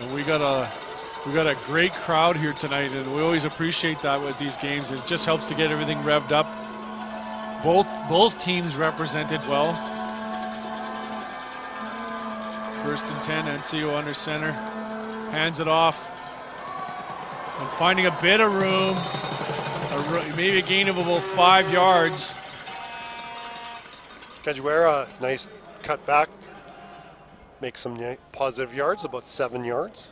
And we got a great crowd here tonight, and we always appreciate that with these games. It just helps to get everything revved up. Both teams represented well. First and 10, NCO under center, hands it off, and finding a bit of room. Maybe a gain of about 5 yards. Cajuera, nice cut back. Makes some positive yards, about 7 yards.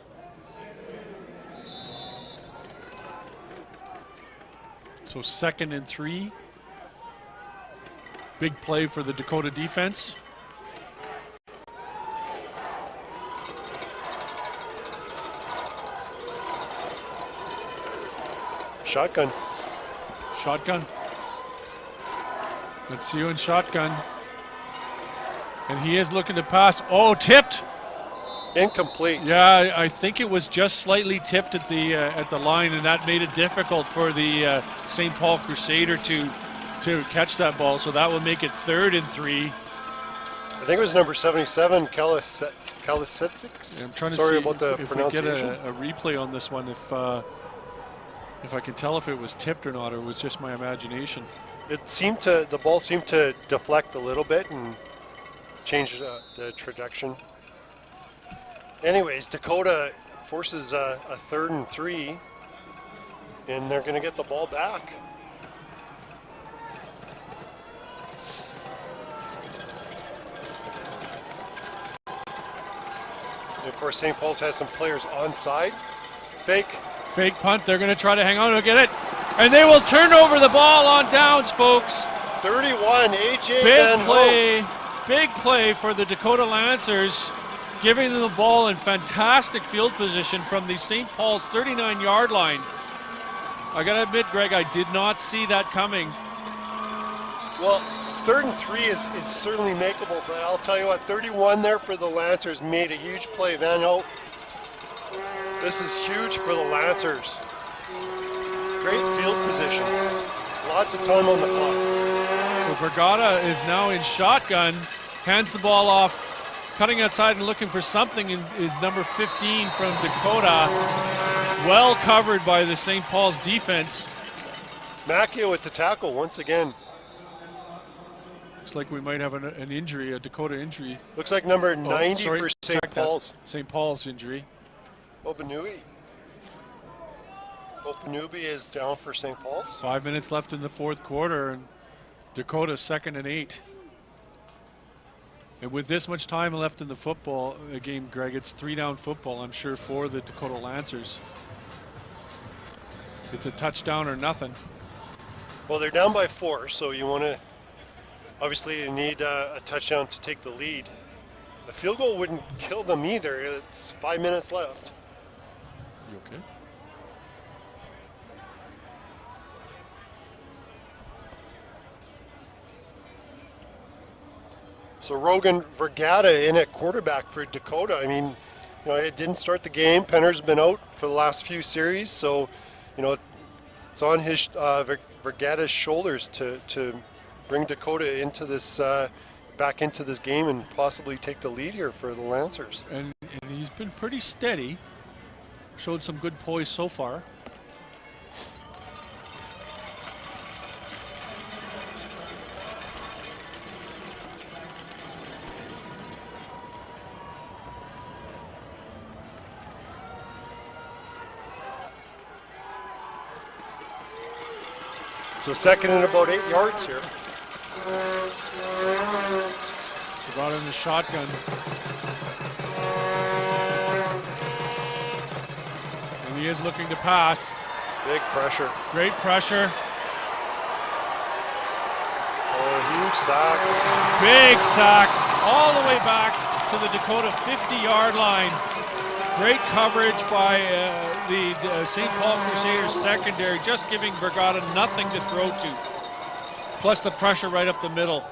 So 2nd and 3. Big play for the Dakota defense. Shotgun. Let's see you in shotgun. And he is looking to pass. Oh, tipped. Incomplete. Yeah, I think it was just slightly tipped at the line, and that made it difficult for the St. Paul Crusader to catch that ball. So that will make it 3rd and 3. I think it was number 77, Kalisetics. I'm trying to Sorry see about the if pronunciation. we get a replay on this one, if I can tell if it was tipped or not, or it was just my imagination. The ball seemed to deflect a little bit and change the trajectory. Anyways, Dakota forces a 3rd and 3, and they're going to get the ball back. And of course, St. Paul's has some players onside. Fake punt. They're going to try to hang on to get it, and they will turn over the ball on downs, folks. 31, AJ Van Hoek. Big play for the Dakota Lancers, giving them the ball in fantastic field position from the St. Paul's 39-yard line. I got to admit, Greg, I did not see that coming. Well, 3rd and 3 is certainly makeable, but I'll tell you what, 31 there for the Lancers made a huge play. Van Hoek, this is huge for the Lancers. Great field position. Lots of time on the clock. So Vergata is now in shotgun, hands the ball off, cutting outside and looking for something is number 15 from Dakota. Well covered by the St. Paul's defense. Macchio with the tackle once again. Looks like we might have an injury, a Dakota injury. Looks like number 90 for St. Paul's. St. Paul's injury. Opanui is down for St. Paul's. 5 minutes left in the fourth quarter, and Dakota's 2nd and 8. And with this much time left in the football game, Greg, it's 3-down football, I'm sure, for the Dakota Lancers. It's a touchdown or nothing. Well, they're down by 4, so you want to, obviously you need a touchdown to take the lead. The field goal wouldn't kill them either. It's 5 minutes left. You okay? So Rogan Vergata in at quarterback for Dakota. I mean, you know, it didn't start the game. Penner's been out for the last few series, so you know it's on his Vergata's shoulders to bring Dakota into this back into this game and possibly take the lead here for the Lancers. And he's been pretty steady. Showed some good poise so far. So second and about 8 yards here. Brought in the shotgun. And he is looking to pass. Big pressure. Great pressure. Oh, huge sack. Big sack all the way back to the Dakota 50-yard line. Great coverage by the St. Paul Crusaders secondary, just giving Vergata nothing to throw to. Plus the pressure right up the middle.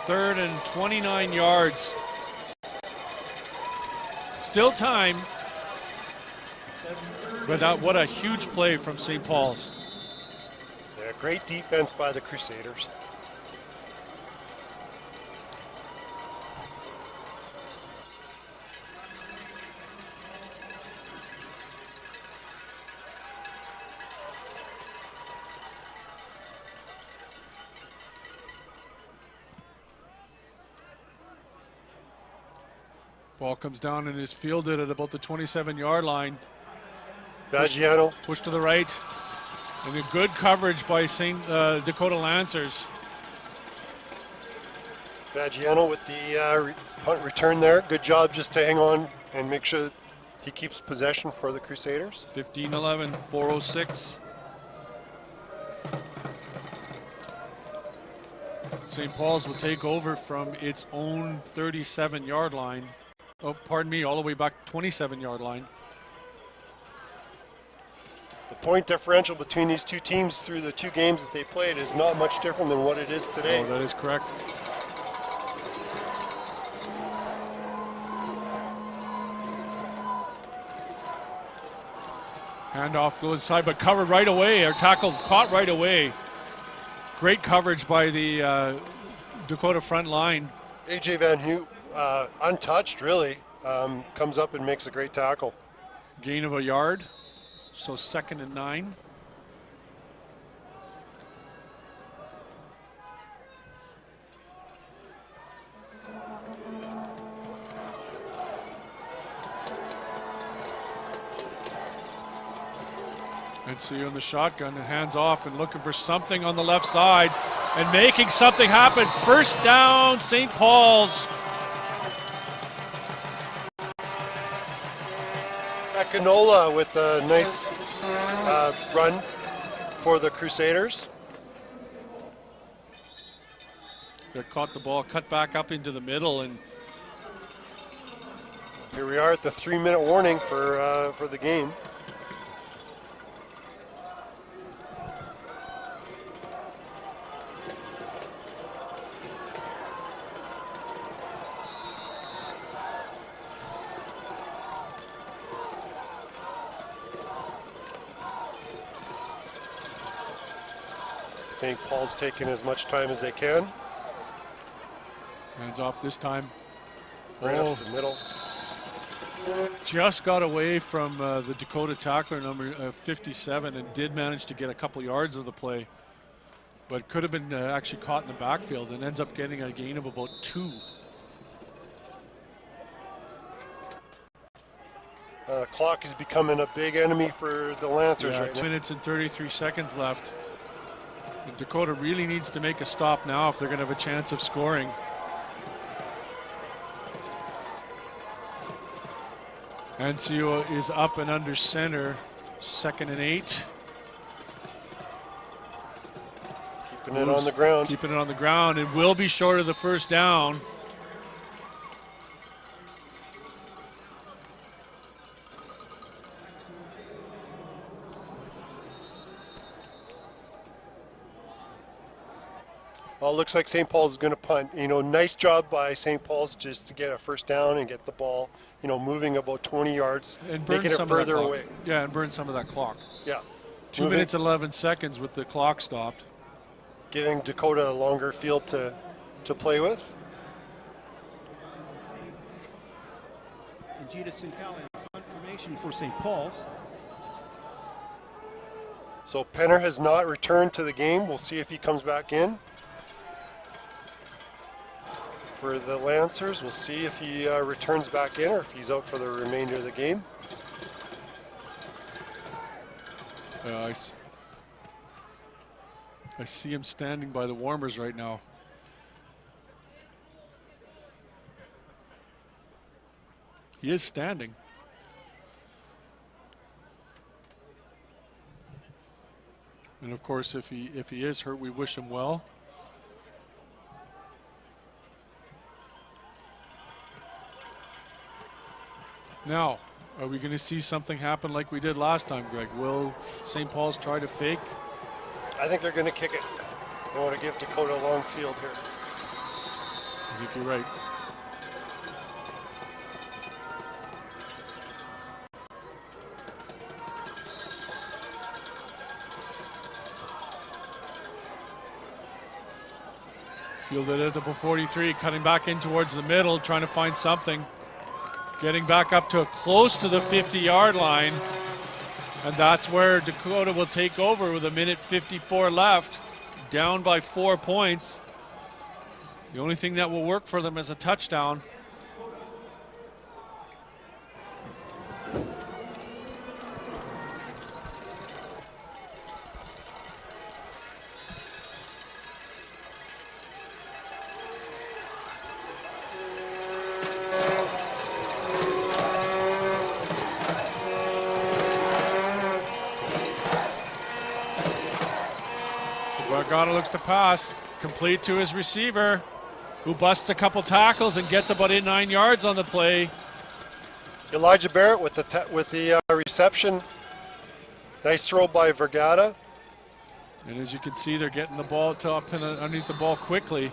3rd and 29 yards. Still time. But what a huge play from St. Paul's. Yeah, great defense by the Crusaders. Ball comes down and is fielded at about the 27-yard line. Baggiano. Push to the right. And a good coverage by Dakota Lancers. Baggiano with the punt return there. Good job just to hang on and make sure that he keeps possession for the Crusaders. 15-11, 4:06. St. Paul's will take over from its own 37-yard line. Oh, pardon me, all the way back 27-yard line. The point differential between these two teams through the 2 games that they played is not much different than what it is today. Oh, that is correct. Handoff goes inside, but covered right away, or tackled, caught right away. Great coverage by the Dakota front line. AJ Van Hoot, untouched really, comes up and makes a great tackle. Gain of a yard, so 2nd and 9. And so you're in the shotgun and hands off and looking for something on the left side and making something happen. First down, St. Paul's. Canola with a nice run for the Crusaders. They caught the ball, cut back up into the middle, and here we are at the 3-minute warning for the game. St. Paul's taking as much time as they can. Hands off this time. Right up the middle. Just got away from the Dakota tackler number 57 and did manage to get a couple yards of the play, but could have been actually caught in the backfield and ends up getting a gain of about 2. Clock is becoming a big enemy for the Lancers right now. 2 minutes and 33 seconds left. And Dakota really needs to make a stop now if they're going to have a chance of scoring. Ancio is up and under center, 2nd and 8. Keep Keeping it on the ground. Keeping it on the ground. It will be short of the first down. Well, it looks like St. Paul's is going to punt. You know, nice job by St. Paul's just to get a first down and get the ball, you know, moving about 20 yards, and burn making it further away. Yeah, and burn some of that clock. Yeah. 2 minutes and 11 seconds with the clock stopped. Giving Dakota a longer field to play with. And Gita Sincali, confirmation for St. Paul's. So Penner has not returned to the game. We'll see if he comes back in. For the Lancers, we'll see if he returns back in or if he's out for the remainder of the game. I see him standing by the warmers right now. He is standing. And of course, if he is hurt, we wish him well. Now, are we going to see something happen like we did last time, Greg? Will St. Paul's try to fake? I think they're going to kick it. They want to give Dakota a long field here. I think you're right. Fielded at the 43, cutting back in towards the middle, trying to find something. Getting back up to close to the 50-yard line. And that's where Dakota will take over with 1:54 left, down by 4 points. The only thing that will work for them is a touchdown. Dakota looks to pass, complete to his receiver, who busts a couple tackles and gets about 9 yards on the play. Elijah Barrett with the reception. Nice throw by Vergata. And as you can see, they're getting the ball to up and underneath the ball quickly.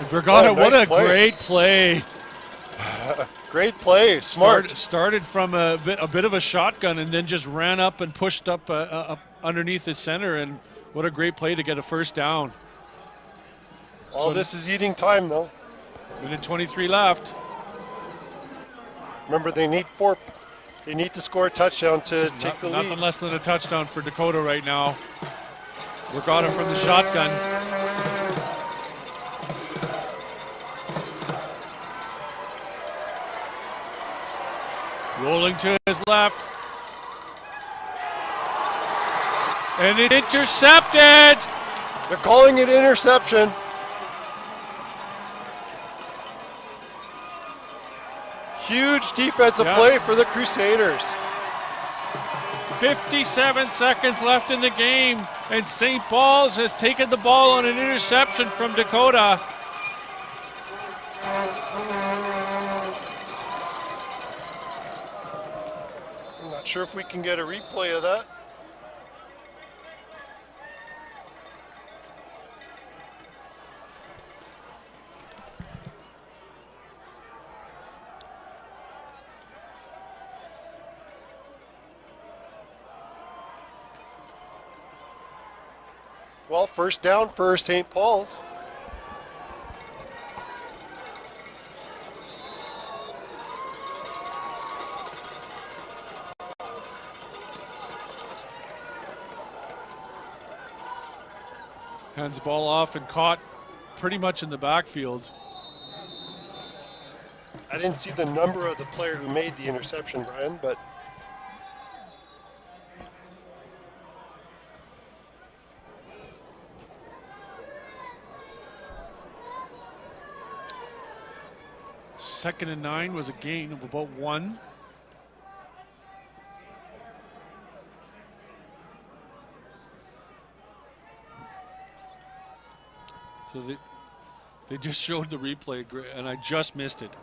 Vergata, what a great play. Great play, smart. Started from a bit of a shotgun and then just ran up and pushed up underneath the center, and what a great play to get a first down. All this is eating time though. 1:23 left. Remember, they need to score a touchdown to take the lead. Nothing less than a touchdown for Dakota right now. Vergata from the shotgun. Rolling to his left. And it intercepted. They're calling it interception. Huge defensive play for the Crusaders. 57 seconds left in the game, and St. Paul's has taken the ball on an interception from Dakota. I'm not sure if we can get a replay of that. Well, first down for St. Paul's. Hands the ball off and caught pretty much in the backfield. I didn't see the number of the player who made the interception, Brian, but 2nd and 9 was a gain of about 1. So they just showed the replay, and I just missed it.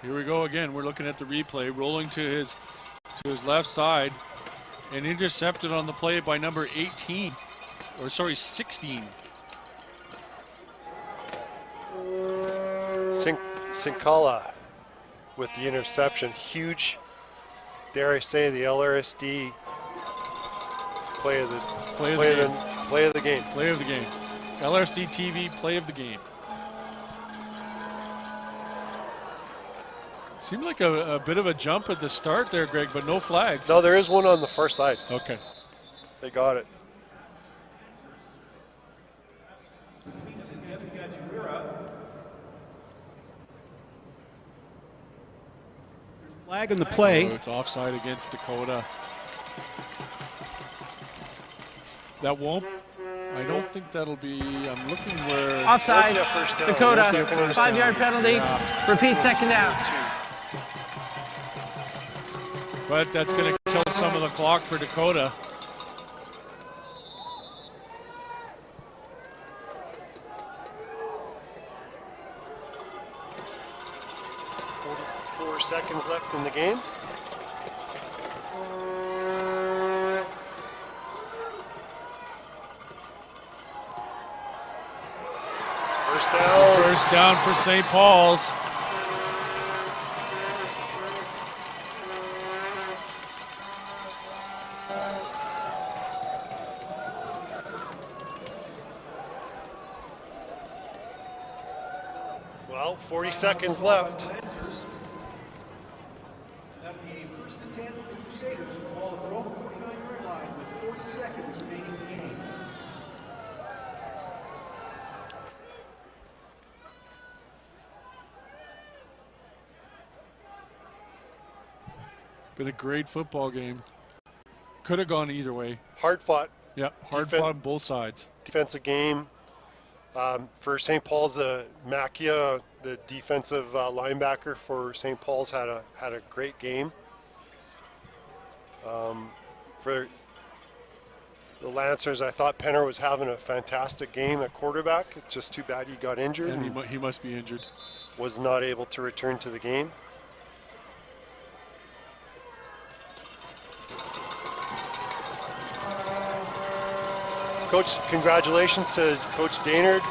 Here we go again. We're looking at the replay, rolling to his left side, and intercepted on the play by number 18, or sorry, 16. Sinkala with the interception. Huge, dare I say, the LRSD play of the game. Play of the game. LRSD TV play of the game. Seemed like a bit of a jump at the start there, Greg, but no flags. No, there is one on the far side. Okay. They got it. Flag in the play. Oh, it's offside against Dakota. That won't. I don't think that'll be. I'm looking where. Offside. First down. Dakota. Second 5-yard penalty. Yeah. Repeat, 2nd down. But that's going to kill some of the clock for Dakota. Seconds left in the game. First down. First down for St. Paul's. Well, 40 seconds left. First and 10 for the Crusaders. The ball at their own 49-yard line with 40 seconds remaining in the game. Been a great football game. Could have gone either way. Hard fought. Yeah, hard fought on both sides. Defensive game. For St. Paul's, Macchia, the defensive linebacker for St. Paul's, had a great game. For the Lancers, I thought Penner was having a fantastic game at quarterback. It's just too bad he got injured And he must be injured. Was not able to return to the game. Coach, congratulations to Coach Daynard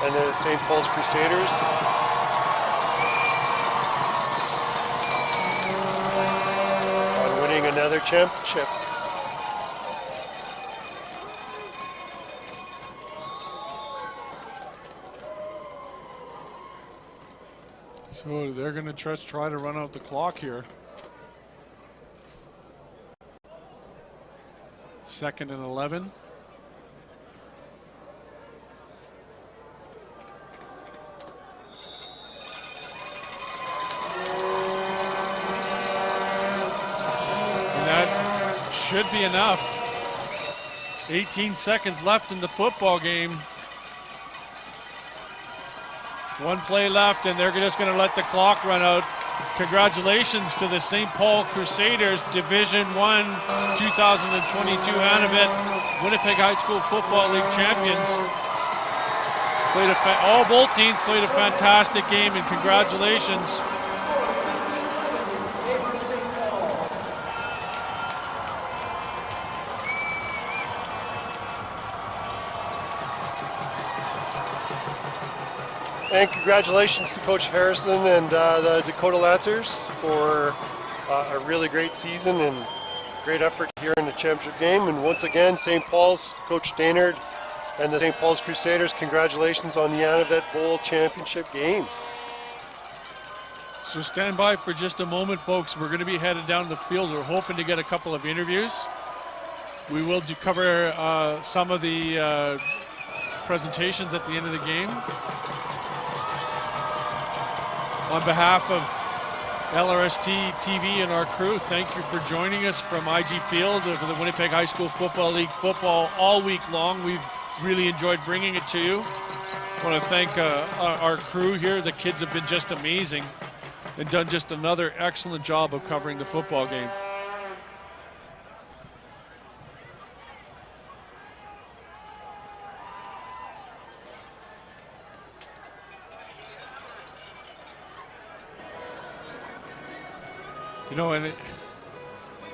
and the St. Paul's Crusaders. On winning another championship. So they're going to try to run out the clock here. 2nd and 11. And that should be enough. 18 seconds left in the football game. One play left, and they're just going to let the clock run out. Congratulations to the St. Paul Crusaders, Division I 2022 Anavet Winnipeg High School Football League champions. Both teams played a fantastic game, and congratulations. And congratulations to Coach Harrison and the Dakota Lancers for a really great season and great effort here in the championship game. And once again, St. Paul's, Coach Daynard and the St. Paul's Crusaders, congratulations on the Anavet Bowl championship game. So stand by for just a moment, folks. We're going to be headed down the field. We're hoping to get a couple of interviews. We will cover some of the presentations at the end of the game. On behalf of LRSD TV and our crew, thank you for joining us from IG Field for the Winnipeg High School Football League football all week long. We've really enjoyed bringing it to you. I want to thank our crew here. The kids have been just amazing and done just another excellent job of covering the football game. You know, and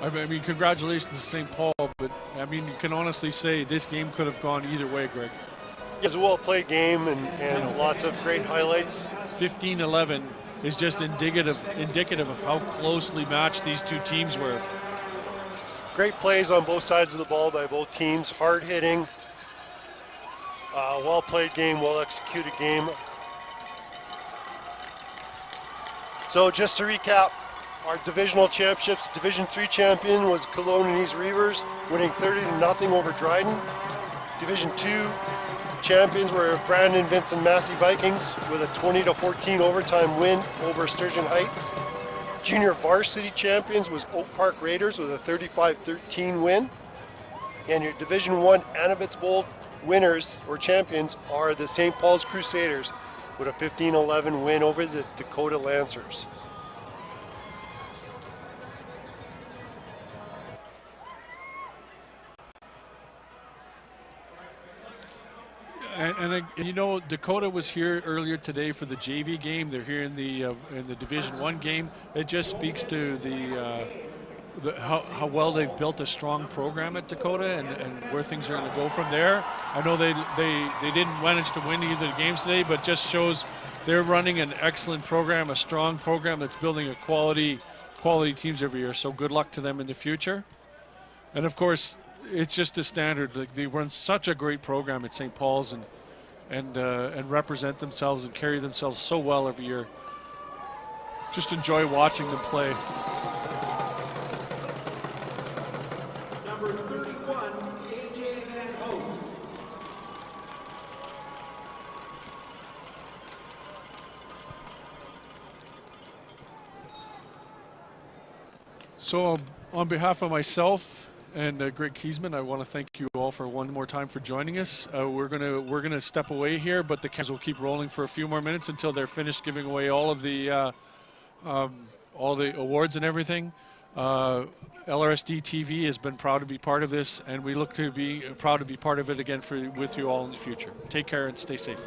I mean, congratulations to St. Paul, but I mean, you can honestly say this game could have gone either way, Greg. It was a well-played game and lots of great highlights. 15-11 is just indicative of how closely matched these two teams were. Great plays on both sides of the ball by both teams, hard-hitting, well-played game, well-executed game. So just to recap, our divisional championships, Division 3 champion was Kelowna East Reavers, winning 30-0 over Dryden. Division 2 champions were Brandon Vincent Massey Vikings with a 20-14 overtime win over Sturgeon Heights. Junior varsity champions was Oak Park Raiders with a 35-13 win. And your Division 1 Anavitz Bowl winners or champions are the St. Paul's Crusaders with a 15-11 win over the Dakota Lancers. And you know, Dakota was here earlier today for the JV game. They're here in the Division 1 game. It just speaks to how well they've built a strong program at Dakota and where things are going to go from there. I know they didn't manage to win either of the games today, but just shows they're running an excellent program, a strong program that's building a quality teams every year. So good luck to them in the future. And of course, it's just a standard. Like, they run such a great program at St. Paul's and represent themselves and carry themselves so well every year. Just enjoy watching them play. Number 31, AJ Van Hout. So on behalf of myself and Greg Kiesman, I want to thank you all for one more time for joining us. We're gonna step away here, but the cameras will keep rolling for a few more minutes until they're finished giving away all the awards and everything. LRSD TV has been proud to be part of this, and we look to be proud to be part of it again with you all in the future. Take care and stay safe.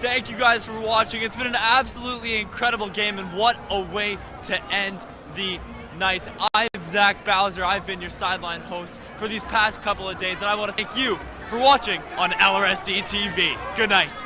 Thank you guys for watching. It's been an absolutely incredible game, and what a way to end the night. I'm Zach Bowser. I've been your sideline host for these past couple of days, and I want to thank you for watching on LRSD TV. Good night.